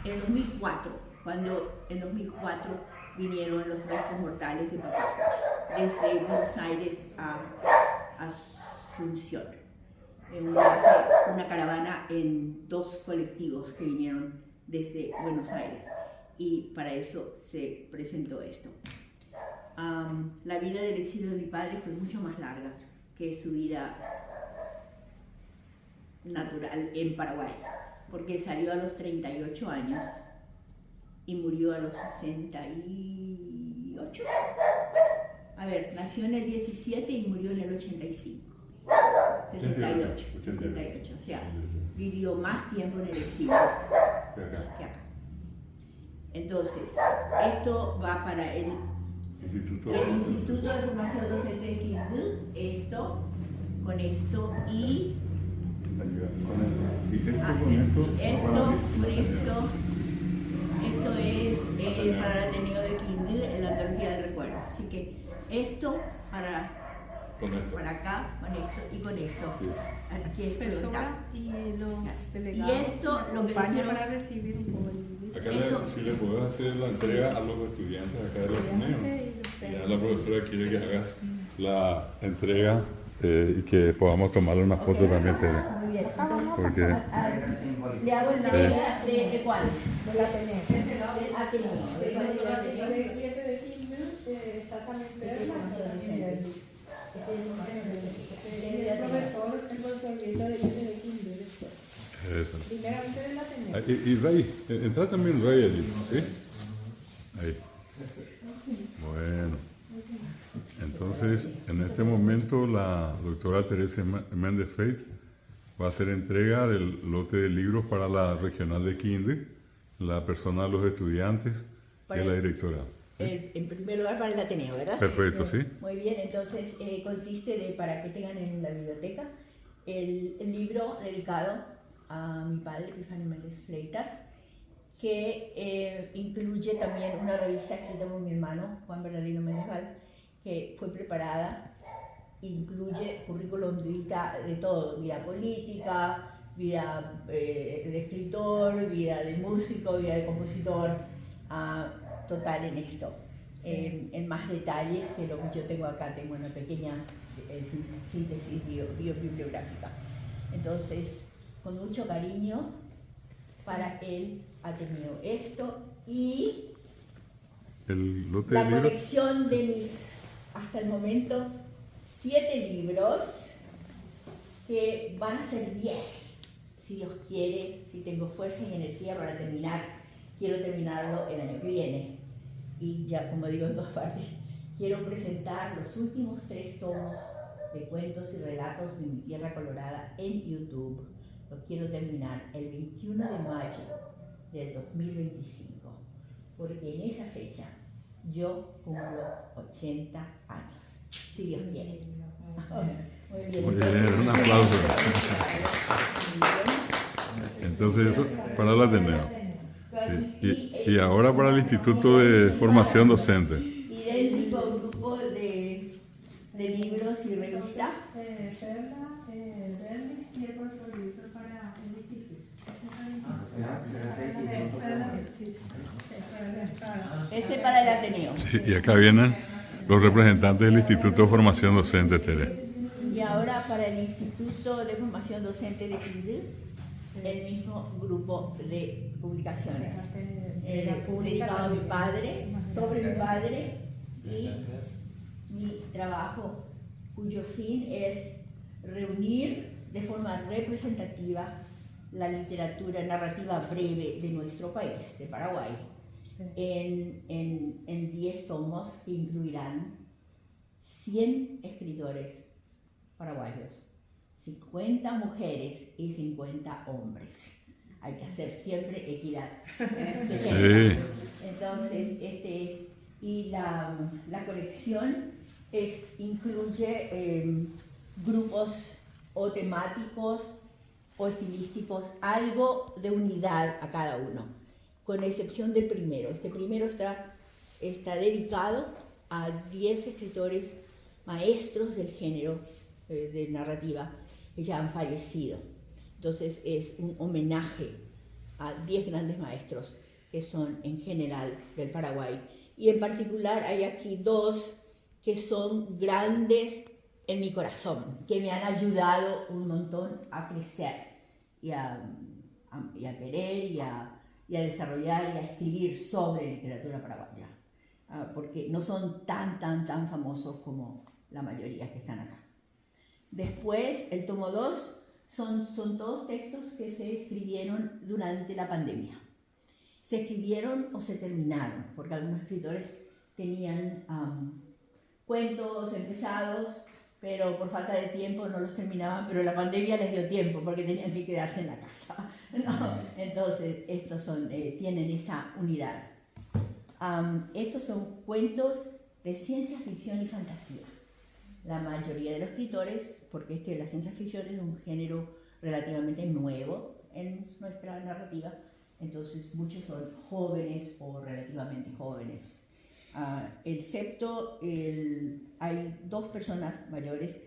en 2004, cuando en 2004 vinieron los restos mortales de papá desde Buenos Aires a Asunción, en una caravana en 2 colectivos que vinieron desde Buenos Aires, y para eso se presentó esto. La vida del exilio de mi padre fue mucho más larga que su vida natural en Paraguay, porque salió a los 38 años y murió a los 68. A ver, nació en el 17 y murió en el 85. 68, o sea, vivió más tiempo en el exilio que acá. Entonces, esto va para el Instituto de Formación Docente de Quindú, esto, con esto y esto es para el Ateneo de Quindú, en la antología del recuerdo. Así que esto para acá, con esto y con esto. Aquí es Profesora y los delegados. Y esto lo que acompaña quiero para recibir un poco el Acá si le puedes hacer la entrega a los estudiantes acá del Ateneo. Ya la profesora quiere que hagas la entrega y que podamos tomarle una foto también. Muy bien. Porque Le hago el entrega de cuál? del Ateneo. Del Ateneo. Está también el profesor Vieto de Quindú después. eso. Primeramente del Ateneo. Y Ray, entra también Ray allí, ¿sí? Ahí. Bueno. Entonces, en este momento la doctora Teresa Méndez Feit va a hacer entrega del lote de libros para la regional de Quindú, la persona de los estudiantes y la directora. ¿Sí? En primer lugar para el Ateneo, ¿verdad? Perfecto, sí. Muy bien, entonces consiste de, para que tengan en la biblioteca, el libro dedicado a mi padre, Epifanio Méndez Fleitas, que incluye también una revista escrita por mi hermano, Juan Bernardino Méndez Val, que fue preparada, incluye currículum vitae de todo, vida política, vida de escritor, vida de músico, vida de compositor, total en esto, en más detalles que lo que yo tengo acá. Tengo una pequeña síntesis bibliográfica. Entonces, con mucho cariño para el Ateneo, esto y El lote la de libros. colección de mis, hasta el momento, 7 libros, que van a ser 10, si Dios quiere, si tengo fuerza y energía para terminar. Quiero terminarlo el año que viene. Y ya, como digo en todas partes, quiero presentar los últimos 3 tomos de cuentos y relatos de mi tierra colorada en YouTube. Lo quiero terminar el 21 de mayo del 2025, porque en esa fecha yo cumplo 80 años, si Dios quiere. Muy bien. Muy bien, un aplauso. Muy bien. Entonces eso para el Ateneo. Sí. Y ahora para el Instituto de Formación Docente. Idéntico a un grupo de libros y revistas. Perla, Berlis y el profesor Víctor para el instituto. Ese para el Ateneo. Sí, y acá vienen los representantes del Instituto de Formación Docente, Tere. Y ahora para el Instituto de Formación Docente de Quindío, el mismo grupo de publicaciones. Dedicado a mi padre, sobre mi padre y mi trabajo, cuyo fin es reunir de forma representativa la literatura narrativa breve de nuestro país, de Paraguay, en 10 tomos que incluirán 100 escritores paraguayos, 50 mujeres y 50 hombres. Hay que hacer siempre equidad de género. Entonces, y la colección incluye grupos o temáticos o estilísticos, algo de unidad a cada uno, con excepción del primero. Este primero está dedicado a 10 escritores maestros del género de narrativa que ya han fallecido. Entonces es un homenaje a 10 grandes maestros que son en general del Paraguay. Y en particular hay aquí 2 que son grandes en mi corazón, que me han ayudado un montón a crecer y a querer y a desarrollar y a escribir sobre literatura paraguaya, porque no son tan famosos como la mayoría que están acá. Después, el tomo 2 son todos textos que se escribieron durante la pandemia. Se escribieron o se terminaron, porque algunos escritores tenían cuentos empezados, pero por falta de tiempo no los terminaban, pero la pandemia les dio tiempo porque tenían que quedarse en la casa, ¿no? Entonces, estos tienen esa unidad. Estos son cuentos de ciencia ficción y fantasía. La mayoría de los escritores, porque la ciencia ficción es un género relativamente nuevo en nuestra narrativa, entonces muchos son jóvenes o relativamente jóvenes. Excepto hay 2 personas mayores.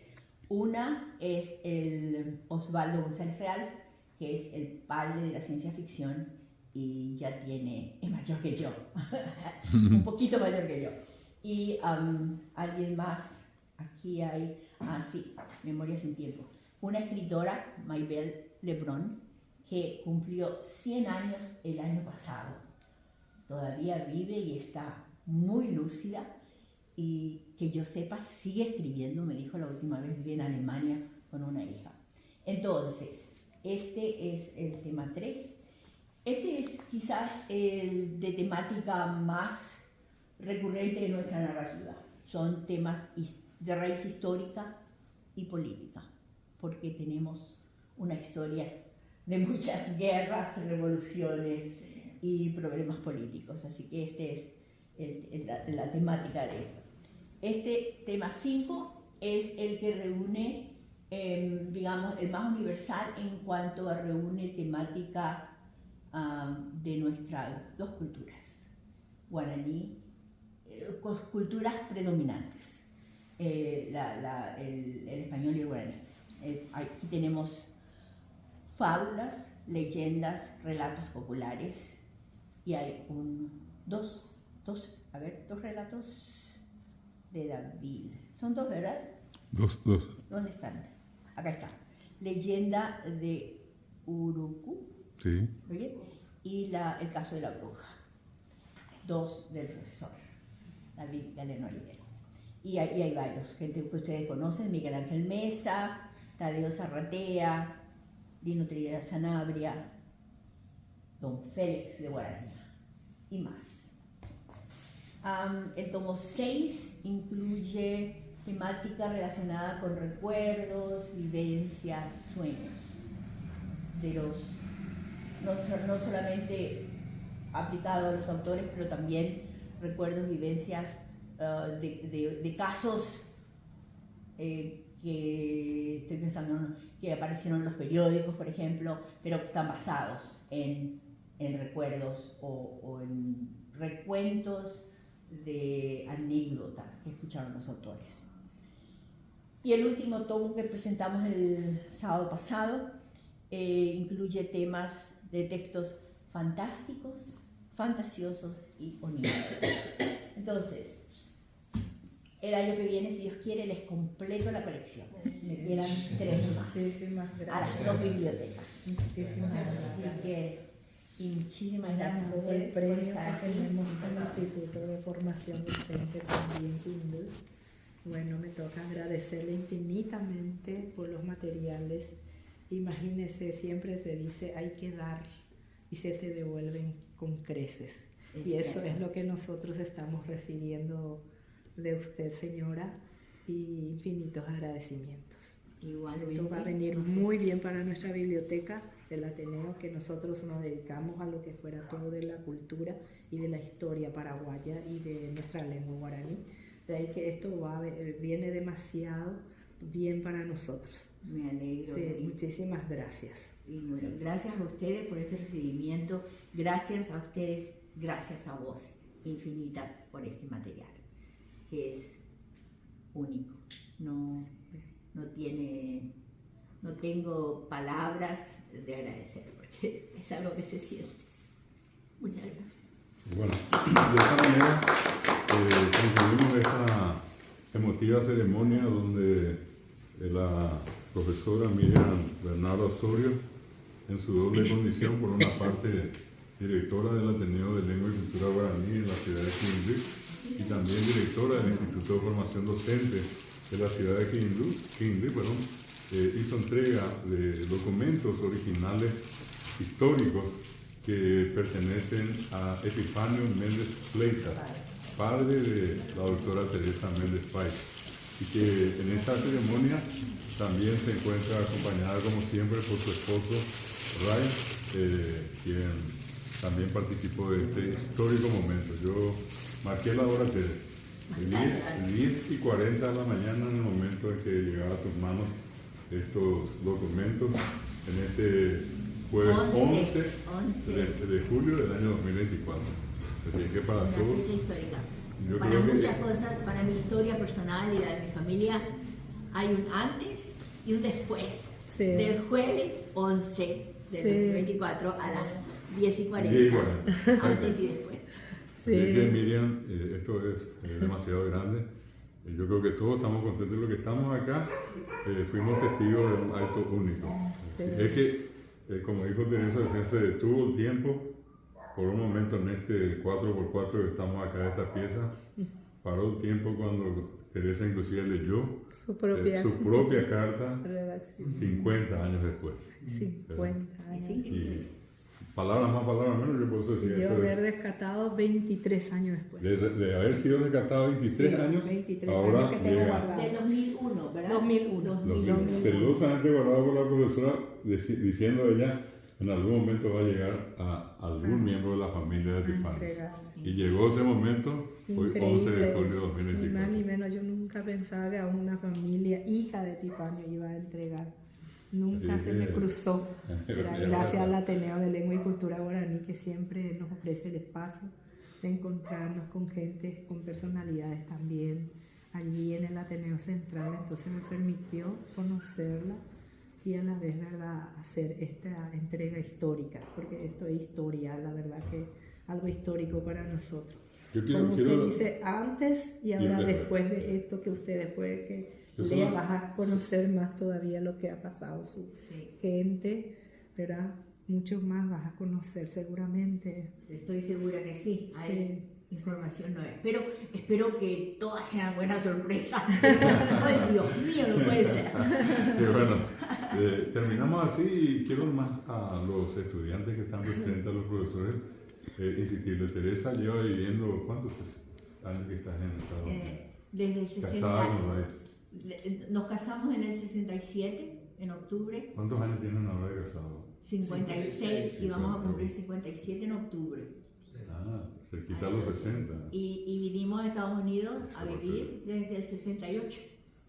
Una es el Osvaldo González Real, que es el padre de la ciencia ficción y es mayor que yo, un poquito mayor que yo. Y alguien más, aquí hay, Memoria sin tiempo, una escritora, Maybelle Lebrón, que cumplió 100 años el año pasado. Todavía vive y está muy lúcida y que yo sepa sigue escribiendo, me dijo la última vez, vive en Alemania con una hija. Entonces, este es el tema 3. Este es quizás el de temática más recurrente de nuestra narrativa. Son temas de raíz histórica y política, porque tenemos una historia de muchas guerras, revoluciones y problemas políticos. Así que este es la temática de esto. Este tema 5 es el que reúne, digamos, el más universal en cuanto a reúne temática de nuestras 2 culturas, guaraní, culturas predominantes, el español y el guaraní. Aquí tenemos fábulas, leyendas, relatos populares y hay dos relatos de David. Son 2, ¿verdad? 2. ¿Dónde están? Acá está. Leyenda de Urucu. Sí. ¿Oye? Y el caso de la bruja. 2 del profesor David Galeno Olivero. Y hay varios, gente que ustedes conocen: Miguel Ángel Mesa, Tadeo Zarratea, Lino Trinidad Sanabria, Don Félix de Guaranía y más. El tomo 6 incluye temática relacionada con recuerdos, vivencias, sueños de no solamente aplicado a los autores, pero también recuerdos, vivencias de casos que estoy pensando que aparecieron en los periódicos, por ejemplo, pero que están basados en recuerdos o en recuentos de anécdotas que escucharon los autores. Y el último tomo que presentamos el sábado pasado incluye temas de textos fantásticos, fantasiosos y oníricos. Entonces, el año que viene, si Dios quiere, les completo la colección. Me quedan 3 más. Muchísimas A gracias. las 2 bibliotecas. Muchísimas Así gracias. que, y muchísimas gracias a Por el ustedes por premio estar que aquí. tenemos con el Instituto de Formación Docente también, Kindle. Bueno, me toca agradecerle infinitamente por los materiales. Imagínese, siempre se dice hay que dar y se te devuelven con creces. Y eso es lo que nosotros estamos recibiendo de usted, señora, y infinitos agradecimientos. Igualmente. Esto va a venir muy bien para nuestra biblioteca del Ateneo, que nosotros nos dedicamos a lo que fuera todo de la cultura y de la historia paraguaya y de nuestra lengua guaraní. De ahí que esto viene demasiado bien para nosotros. Me alegro. Sí, muchísimas gracias. Y bueno, gracias a ustedes por este recibimiento. Gracias a ustedes, gracias a vos, infinita, por este material, que es único. No tengo palabras de agradecer, porque es algo que se siente. Muchas gracias. Bueno, de esta manera concluimos esta emotiva ceremonia donde la profesora Miriam Bernardo Osorio, en su doble condición, por una parte directora del Ateneo de Lengua y Cultura Guaraní en la ciudad de Quindío y también directora del Instituto de Formación Docente de la ciudad de Quindío, hizo entrega de documentos originales históricos que pertenecen a Epifanio Méndez Fleitas, padre de la doctora Teresa Méndez Fay, y que en esta ceremonia también se encuentra acompañada, como siempre, por su esposo Ray, quien también participó de este histórico momento. Yo marqué la hora de 10:40 de la mañana en el momento en que llegaba a tus manos estos documentos en este jueves 11 de julio del año 2024. Así que para Una todos, fecha histórica. yo Para creo que muchas cosas, para mi historia personal y la de mi familia, hay un antes y un después. Sí. Del jueves 11 del Sí. 2024 a las 10:40. 10:40. Antes y después. Así que Miriam, esto es demasiado grande. Yo creo que todos estamos contentos de lo que estamos acá. Fuimos testigos de un acto único. Sí. Es que, como dijo Teresa, recién se detuvo el tiempo. Por un momento en este 4x4 que estamos acá en esta pieza, paró el tiempo cuando Teresa inclusive leyó Su propia carta redacción. 50 años después. 50 años. Y palabras más, palabras menos, yo por eso decía Yo esto haber es, rescatado 23 años después. de haber sido rescatado 23 Sí, años, 23 ahora años que tengo llega guardado. Del 2001, ¿verdad? 2001. 2001. celosamente guardado por la profesora, diciendo ella, en algún momento va a llegar a algún miembro de la familia de Epifanio. Entregar. Y llegó ese momento, hoy 11 de Increíble, julio de ni más 2024. ni menos. Yo nunca pensaba que a una familia hija de Epifanio iba a entregar. Nunca Así se que- me cruzó. Era Pero gracias bueno. al Ateneo de Lengua y Cultura Guaraní, que siempre nos ofrece el espacio de encontrarnos con gente, con personalidades también allí en el Ateneo Central. Entonces me permitió conocerla y a la vez, ¿verdad?, hacer esta entrega histórica, porque esto es historia, la verdad que algo histórico para nosotros. Yo Como usted quiero- dice, antes y ahora después. después de esto que usted, después de que Yo lea, solo- vas a conocer más todavía lo que ha pasado, su Sí. gente, ¿verdad? Mucho más vas a conocer seguramente. Estoy segura que sí. Hay Sí. información nueva. Pero espero que todas sean buenas sorpresas. Ay, Dios mío, no puede ser. Y bueno, terminamos así y quiero más a los estudiantes que están presentes, a los profesores, insistirle. Teresa lleva viviendo, ¿cuántos años que estás en Estados Unidos? Desde el 60. Casada con Ray. Nos casamos en el 67, en octubre. ¿Cuántos años tienen ahora de casado? 56 y vamos a cumplir 57 en octubre. Ah, cerquita a los 60. Y vinimos a Estados Unidos a vivir desde el 68.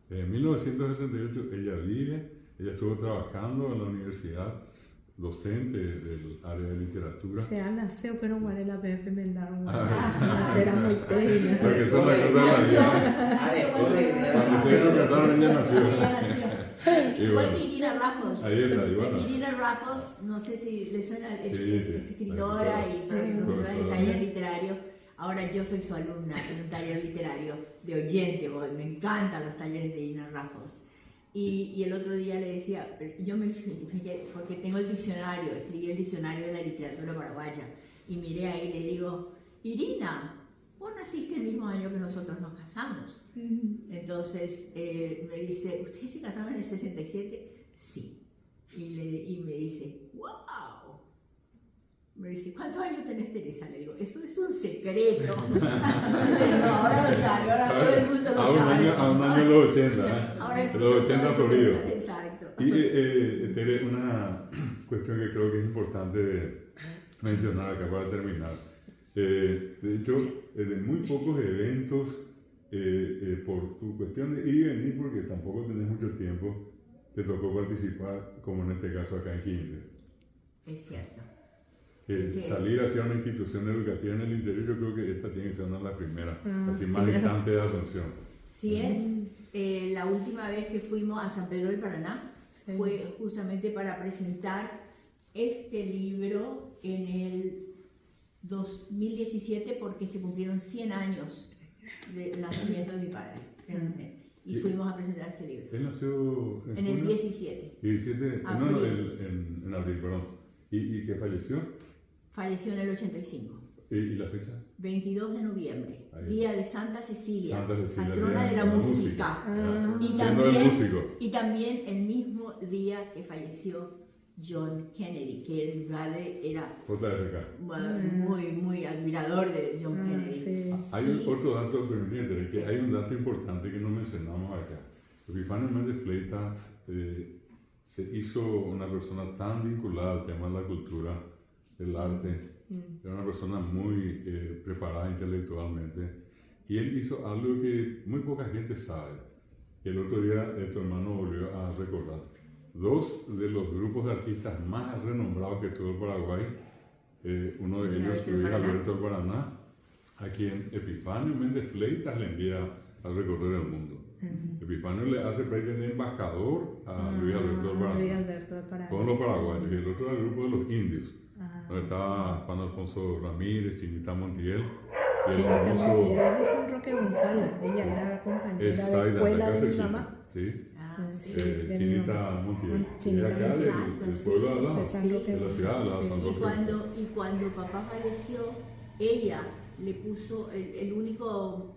En 1968 ella vive, ella estuvo trabajando en la universidad, docente del área de literatura. Se nasceu, pero muere la PF Mendaron. Ah. Era muy técnica. Porque son las cosas de la vida. Cuando ustedes lo cantaron, ella nació. Y Igual bueno, que Irina Raffles. ahí está, y bueno. Irina Raffles, no sé si le suena, es Sí, escritora y profesora de profesora. taller literario. Ahora yo soy su alumna en un taller literario de oyente, me encantan los talleres de Irina Raffles. Y el otro día le decía, yo me fijé, porque tengo el diccionario, escribí el diccionario de la literatura paraguaya, y miré ahí y le digo, Irina, vos naciste el mismo año que nosotros nos casamos. Entonces me dice, ¿ustedes se casaron en el 67? Sí. Y me dice, wow. Me dice, ¿cuántos años tenés, Teresa? Le digo, eso es un secreto. Pero no, ahora lo sabe, ahora todo el mundo lo sabe. A un año de los 80, ¿eh? Ahora el De mundo los 80 todo- florido. Exacto. Y Tere, una cuestión que creo que es importante mencionar acá para terminar. De hecho, de muy pocos eventos, por tu cuestión de ir y venir, porque tampoco tenés mucho tiempo, te tocó participar, como en este caso acá en Quinte. Es cierto. Salir hacia una institución educativa en el interior, yo creo que esta tiene que ser una de las primeras, así más distante de Asunción. Sí es. La última vez que fuimos a San Pedro del Paraná fue justamente para presentar este libro en el 2017 porque se cumplieron 100 años del nacimiento de mi padre. Y fuimos a presentar este libro. Él nació En el junio? 17. 17, Abril. no, en abril, perdón. ¿Y qué falleció? Falleció en el 85. ¿Y la fecha? 22 de noviembre, Ahí. día de Santa Cecilia, Santa Cecilia, patrona día de la música. Y Siendo el músico. también el mismo día que falleció John Kennedy, que el padre era JFK. muy admirador de John Kennedy. Sí. Hay otro dato, permíteme, que hay un dato importante que no mencionamos acá. Epifanio Méndez Fleitas se hizo una persona tan vinculada al tema de la cultura, el arte, era una persona muy preparada intelectualmente, y él hizo algo que muy poca gente sabe. El otro día tu hermano volvió a recordar. Dos de los grupos de artistas más renombrados que tuvo el Paraguay, uno de ellos, Luis Alberto del Paraná, a quien Epifanio Méndez Fleitas le envía a recorrer el mundo. Epifanio le hace prácticamente embajador a Luis Alberto del Paraná, Luis Alberto del Paraná. con los paraguayos, y el otro era el grupo de los indios, donde estaba Juan Alfonso Ramírez, Chinita Montiel, y el Chinita famoso Montiel de San Roque González. Ella era compañera de Esaida, escuela acá de mi cerquita, mamá. ¿sí? Sí, de mi Chinita mamá. Montiel, Chinita, y acá del exacto, pueblo de sí, al lado, de San Roque de la González, ciudad de al lado, sí. San Roque. Y cuando papá falleció, ella le puso el único,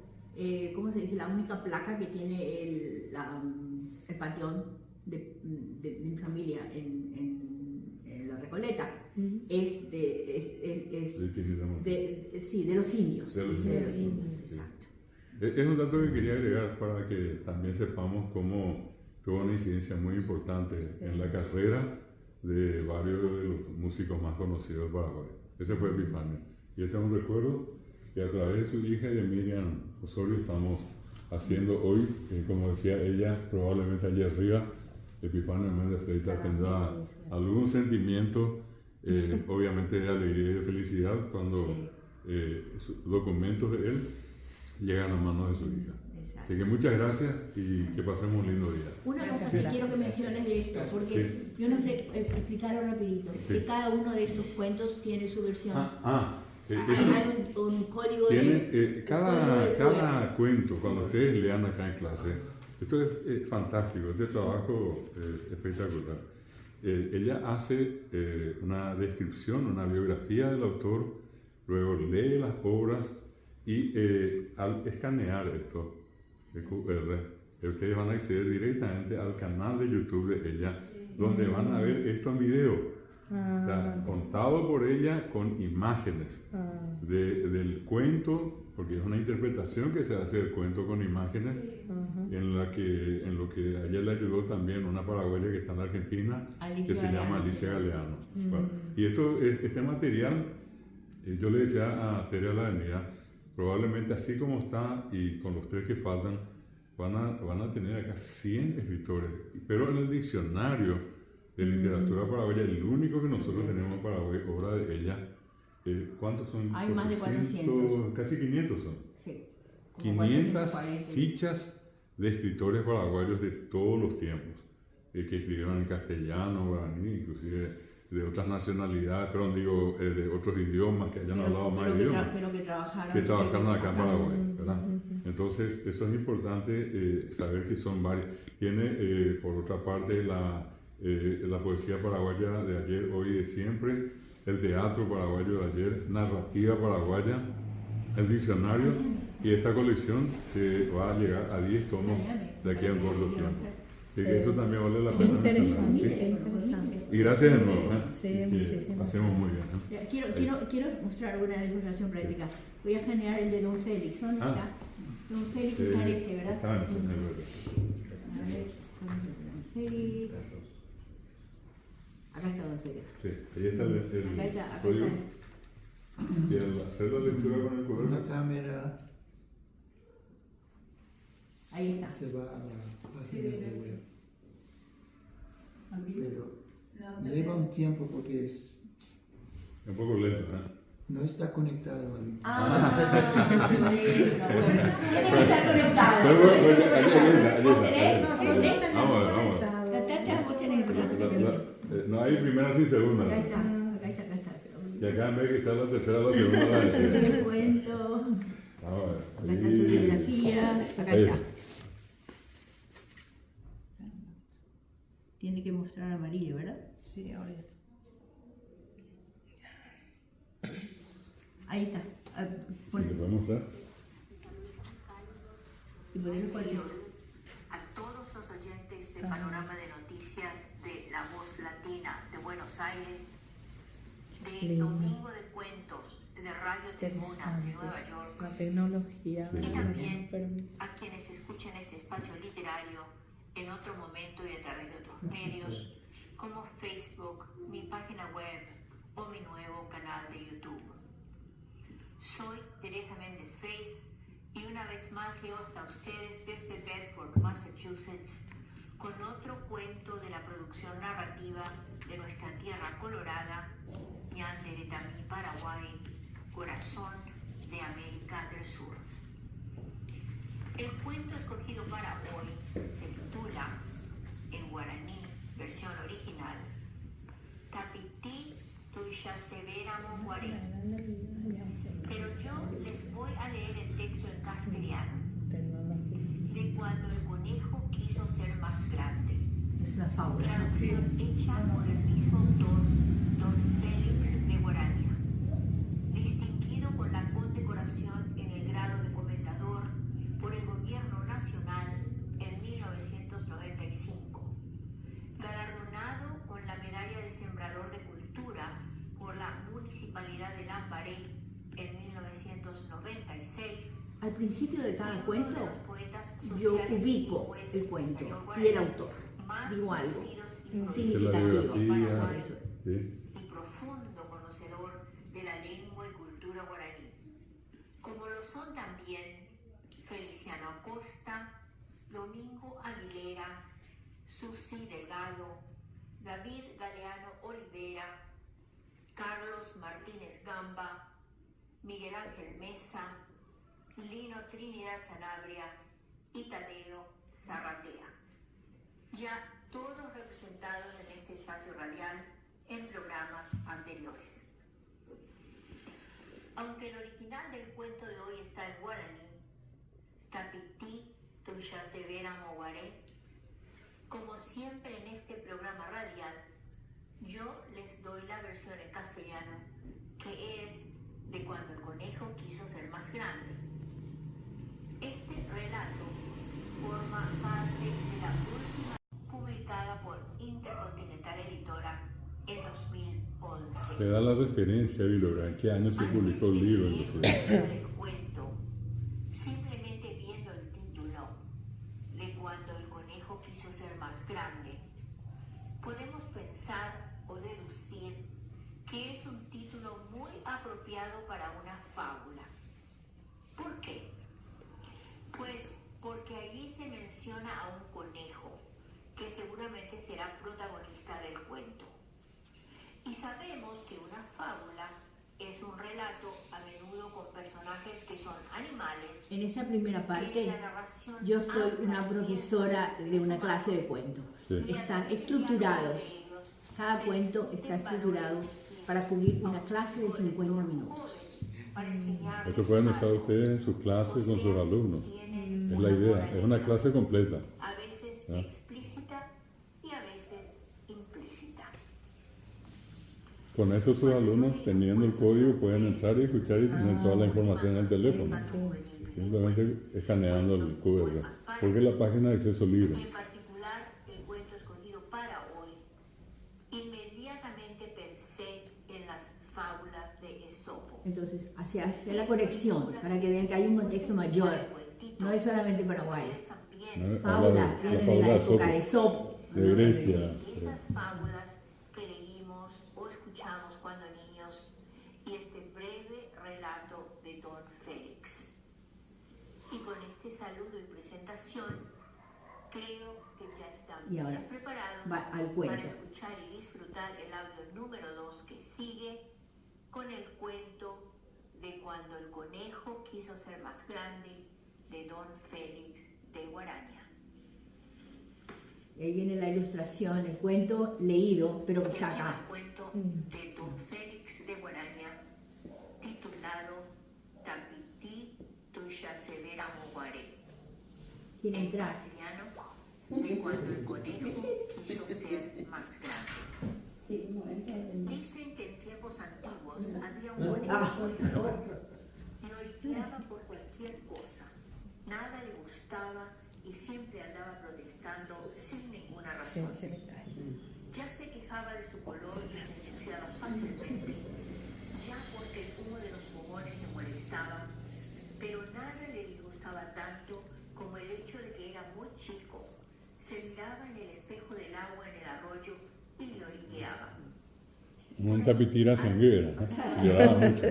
¿cómo se dice? La única placa que tiene el panteón de mi familia en La Recoleta. Es De Chinita Montiel. de los indios. De los dice de indios, sí. exacto. Es un dato que quería agregar para que también sepamos cómo tuvo una incidencia muy importante en la carrera de varios de los músicos más conocidos del Paraguay. Ese fue Epifanio. Y este es un recuerdo que a través de su hija y de Miriam Osorio estamos haciendo hoy, como decía ella, probablemente allí arriba, Epifanio Méndez Fleitas tendrá algún sentimiento, obviamente de alegría y de felicidad cuando documentos de él llegan a manos de su hija. Exacto. Así que muchas gracias y que pasemos un lindo día. Una cosa que quiero que menciones de esto, porque yo no sé explicarlo rapidito, que cada uno de estos cuentos tiene su versión. Hay un código de... Cada cuento, cuando ustedes lean acá en clase, esto es fantástico, este trabajo es espectacular. Ella hace una descripción, una biografía del autor, luego lee las obras y al escanear esto, el QR, ustedes van a acceder directamente al canal de YouTube de ella, donde van a ver esto en video. O sea, contado por ella con imágenes del cuento, porque es una interpretación que se hace del cuento con imágenes, en lo que a ella le ayudó también una paraguaya que está en Argentina, que se llama Alicia Galeano. Bueno, y este material, yo le decía a Tere a la Avenida, probablemente así como está y con los tres que faltan, van a tener acá 100 escritores, pero en el diccionario de literatura paraguaya, el único que nosotros tenemos en Paraguay, obra de ella, ¿cuántos son? Hay más de 400. Casi 500 son. Sí. Como 500 440. fichas de escritores paraguayos de todos los tiempos, que escribieron en castellano, guaraní, inclusive de otras nacionalidades, perdón, digo, de otros idiomas, que hayan hablado más idiomas, Pero que trabajaron. que trabajaron acá en Paraguay, ¿verdad? Entonces, eso es importante saber que son varios. Tiene, por otra parte, la poesía paraguaya de ayer, hoy y de siempre, el teatro paraguayo de ayer, narrativa paraguaya, el diccionario y esta colección que va a llegar a 10 tomos de aquí a un corto tiempo. Así que eso también vale la Qué pena interesante, mencionar, qué ¿sí? interesante. Y gracias de nuevo. Sí, Que muchísimas pasemos muy bien. Quiero mostrar una demostración práctica. Voy a generar el de Don Félix. ¿Dónde Ah. está? Don Félix parece, ¿verdad? Está en eso, en el verde. A ver, Don Félix. Acá está Don Félix. Sí, ahí está el Acá está, código. acá está. Y al hacer la lectura con el Con cuaderno, la cámara Ahí está. se va a la página de web. Pero lleva un tiempo porque un poco lento, ¿eh? no está conectado al internet. Ah, por eso. Bueno, tiene que estar conectado. Pero bueno, allí ¿Vos está. tenés? ¿No tenés? Vamos a ver, vamos a ver. Tratá, vos tenés brazos. No hay primera sin segunda. Acá ¿no? está, acá está, acá está. Y acá en vez de que sea la tercera, la segunda, la tercera. El cuento. Vamos a ver. Acá está su biografía. Acá Ahí está. Tiene que mostrar amarillo, ¿verdad? Sí, ahora ya está. Ahí está. Ah, Sí, le podemos mostrar. Y ponerlo por aquí. A todos los oyentes de Panorama de Noticias de La Voz Latina de Buenos Aires, de Lindo. Domingo de Cuentos de Radio Tribuna de Nueva York, La tecnología Sí. y también permite. a quienes escuchen este espacio literario en otro momento y a través de otros medios, como Facebook, mi página web o mi nuevo canal de YouTube. Soy Teresa Méndez Face y una vez más leo hasta ustedes desde Bedford, Massachusetts, con otro cuento de la producción narrativa de nuestra tierra colorada, Ñanderetami, Paraguay, corazón de América del Sur. El cuento escogido para hoy se titula, en guaraní, versión original, Tapití Tuyaseveramo Guaré. Pero yo les voy a leer el texto en castellano, de cuando el conejo quiso ser más grande. Es una fábula. Traducción hecha por el mismo autor, Don Félix de Guarania. Distinguido con la condecoración en el grado de comendador por el Gobierno Nacional en 1995. Galardonado con la Medalla de Sembrador de Cultura por la Municipalidad de Lambaré en 1996. Al principio de cada cuento, Uno de los poetas yo sociales ubico bilingües el cuento español y el autor. más Digo algo conocidos y Esa es la significativo. biografía. Para eso. Sí. y profundo conocedor de la lengua y cultura guaraní, como lo son también Feliciano Acosta, Domingo Aguilera, Susi Delgado, David Galeano Olivera, Carlos Martínez Gamba, Miguel Ángel Mesa, Lino Trinidad Sanabria y Tadeo Zarratea. Ya todos representados en este espacio radial en programas anteriores. Aunque el original del cuento de hoy está en guaraní, Tapití Tuyaseveramo Guaré, como siempre en este programa radial, yo les doy la versión en castellano, que es de cuando el conejo quiso ser más grande. Este relato forma parte de la última publicada por Intercontinental Editora en 2011. Le da la referencia, Vilora, en qué año se publicó el libro. Entonces. El cuento, simplemente viendo el título de cuando el conejo quiso ser más grande, podemos pensar o deducir que es un título muy apropiado para una fábula. ¿Por qué? Pues porque porque allí se menciona a un conejo que seguramente será protagonista del cuento. Y sabemos que una fábula es un relato a menudo con personajes que son animales. En esa primera que parte, en la narración yo soy una hablan profesora de una clase de cuentos. Sí. Están estructurados. Cada cuento está estructurado para cubrir una clase de 50 minutos. Esto pueden usar ustedes en sus clases con sus alumnos. Es la idea, es una clase completa. A veces ¿Ah? explícita y a veces implícita. Con eso sus alumnos, teniendo el código, pueden entrar y escuchar y tener toda la información en el teléfono. Simplemente escaneando el QR. Porque la página de acceso libre. Y en particular, el cuento escogido para hoy, inmediatamente pensé en las fábulas de Esopo. Entonces, hacia la conexión, para que vean que hay un contexto mayor. No es solamente Paraguay. ¿No? Fábulas Habla de vienen de la época de Esopo, Esopo. de Grecia. Esas fábulas que leímos o escuchamos cuando niños y este breve relato de Don Félix. Y con este saludo y presentación, creo que ya están Y ahora bien preparados va al cuento. para escuchar y disfrutar el audio número 2 que sigue con el cuento de cuando el conejo quiso ser más grande de Don Félix de Guaraña. Y ahí viene la ilustración, el cuento leído, pero que Y está aquí va acá. el cuento de Don Félix de Guaraña, titulado Tapití Tuya Severa Muguaré. ¿Quién En entra? castellano, de cuando el conejo quiso ser más grande. Dicen que en tiempos antiguos había un conejo llorón. Lloriqueaba por cualquier cosa. Nada le gustaba y siempre andaba protestando sin ninguna razón. Ya se quejaba de su color que se ensuciaba fácilmente, ya porque el humo de los fogones le molestaba, pero nada le disgustaba tanto como el hecho de que era muy chico. Se miraba en el espejo del agua en el arroyo y lloriqueaba. Un tapitira sanguera, ¿no? Lloraba mucho.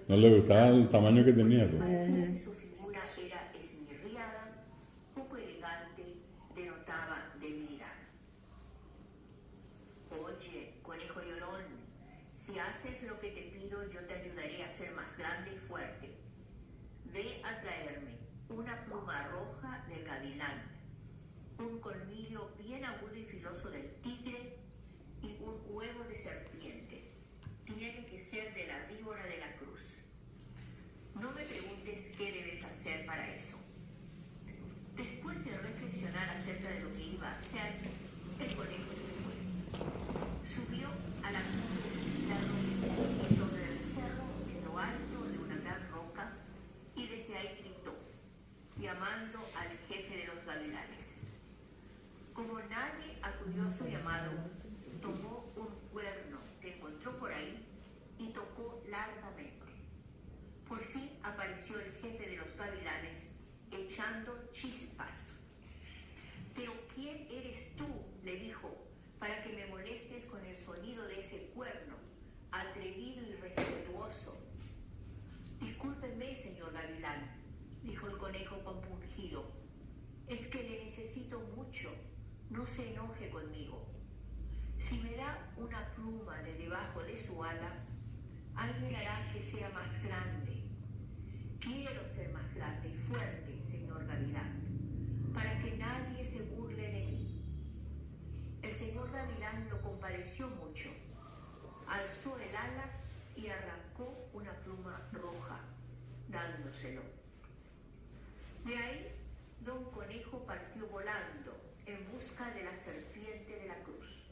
No le gustaba el tamaño que tenía. Pues. Parecía que su figura era esmirriada, poco elegante, denotaba debilidad. Oye, conejo llorón, si haces lo que te pido, yo te ayudaré a ser más grande y fuerte. Ve a traerme una pluma roja del gavilán, un colmillo bien agudo y filoso del tigre y un huevo de serpiente. Tiene que ser de la víbora de la cruz. No me preguntes qué debes hacer para eso. Después de reflexionar acerca de lo que iba a hacer, el conejo se fue. Subió a la cumbre del cerro y sobre el cerro, en lo alto de una gran roca, y desde ahí gritó, llamando al jefe de los gavilanes. Como nadie acudió a su llamado, tomó un cuerno que encontró por ahí y tocó largamente. Por fin apareció el jefe de los gavilanes echando chispas. ¿Pero quién eres tú?, le dijo, para que me molestes con el sonido de ese cuerno, atrevido y respetuoso. Discúlpeme, señor gavilán, dijo el conejo compungido. Es que le necesito mucho. No se enoje conmigo. Si me da una pluma de debajo de su ala, alguien hará que sea más grande. Quiero ser más grande y fuerte, señor gavilán, para que nadie se burle de mí. El señor gavilán lo compadeció mucho. Alzó el ala y arrancó una pluma roja, dándoselo. De ahí, don Conejo partió volando en busca de la serpiente de la cruz.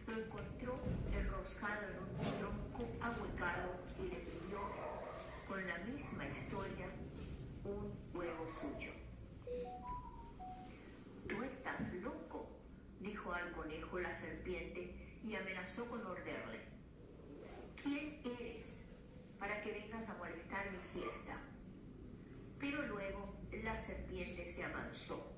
Lo encontró enroscado en un tronco ahuecado y le pidió, con la misma historia, un huevo suyo. Tú estás loco, dijo al conejo la serpiente y amenazó con morderle. ¿Quién eres para que vengas a molestar mi siesta? Pero luego la serpiente se amansó.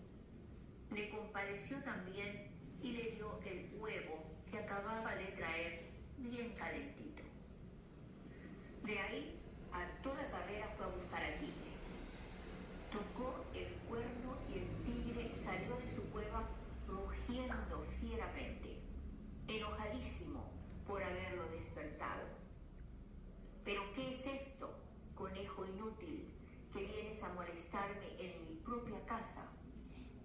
Le compadeció también y le dio el huevo que acababa de traer bien calentito. De ahí, a toda carrera fue a buscar al tigre. Tocó el cuerno que vienes a molestarme en mi propia casa,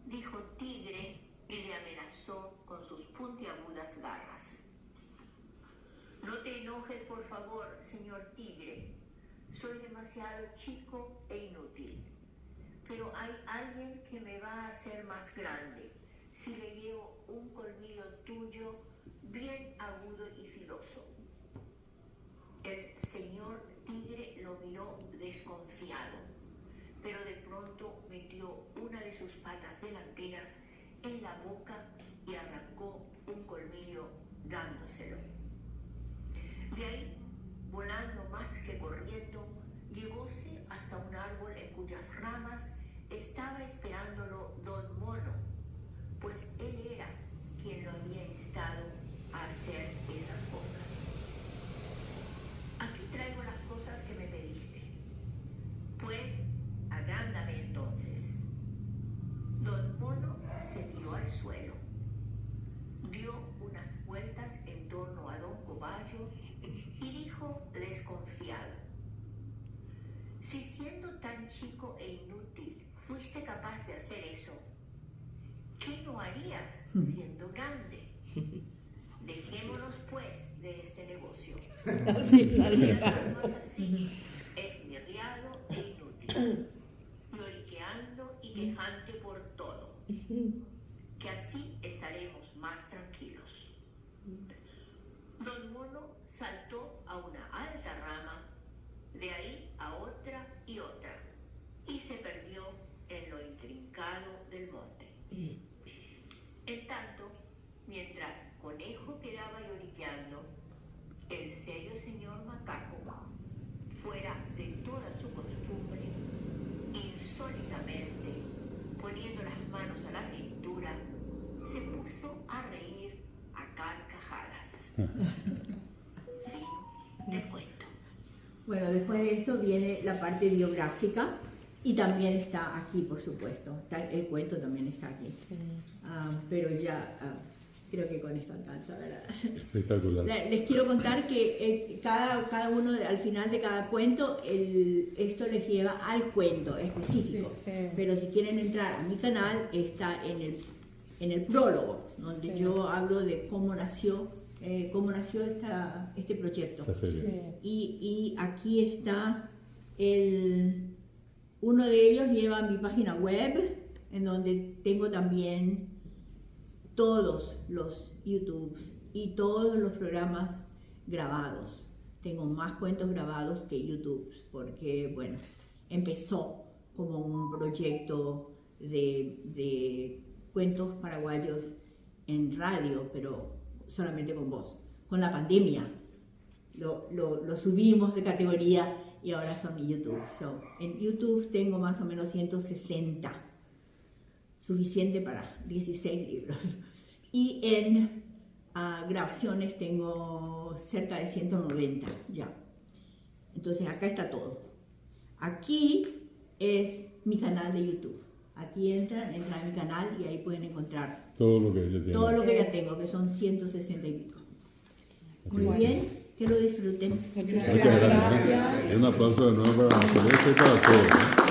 dijo Tigre y le amenazó con sus puntiagudas garras. No te enojes, por favor, señor Tigre. Soy demasiado chico e inútil. Pero hay alguien que me va a hacer más grande si le llevo un colmillo tuyo bien agudo y filoso. El señor Tigre lo miró desconfiado, pero de pronto metió una de sus patas delanteras en la boca y arrancó un colmillo dándoselo. De ahí, volando más que corriendo, llegóse hasta un árbol en cuyas ramas estaba esperándolo Don Mono, pues él era quien lo había instado a hacer esas cosas. Aquí traigo las cosas que me pediste. Pues, agrándame entonces. Don Mono se tiró al suelo, dio unas vueltas en torno a Don Cobayo y dijo desconfiado: si siendo tan chico e inútil fuiste capaz de hacer eso, ¿qué no harías siendo grande? Dejémonos pues de este negocio. Quedarnos así, esmirriado e inútil, lloriqueando y quejante por todo, que así estaremos más tranquilos. Don Mono saltó a una alta rama, de ahí a otra y otra, y se perdió en lo intrincado del monte. En tanto, mientras Conejo quedaba lloriqueando, el serio señor Macaco, fuera de toda su costumbre, insólitamente, poniendo las manos a la cintura, se puso a reír a carcajadas. Fin del cuento. Bueno, después de esto viene la parte biográfica y también está aquí, por supuesto. El cuento también está aquí. Pero ya creo que con esto alcanza, ¿verdad? Espectacular. Les quiero contar que cada uno, al final de cada cuento, esto les lleva al cuento específico. Pero si quieren entrar a mi canal, está en el prólogo, donde yo hablo de cómo nació este proyecto. Y aquí está uno de ellos lleva mi página web, en donde tengo también todos los YouTubes y todos los programas grabados. Tengo más cuentos grabados que YouTubes, porque bueno, empezó como un proyecto de cuentos paraguayos en radio, pero solamente con voz. Con la pandemia lo subimos de categoría y ahora son mi YouTube. En YouTube tengo más o menos 160, suficiente para 16 libros. Y en grabaciones tengo cerca de 190 ya. Entonces acá está todo. Aquí es mi canal de YouTube. Aquí entran a mi canal y ahí pueden encontrar todo lo que ella tiene. Todo lo que ya tengo, que son 160 y pico. Muy bien, que lo disfruten. Muchas gracias. Un aplauso de nuevo para Teresa y para todos.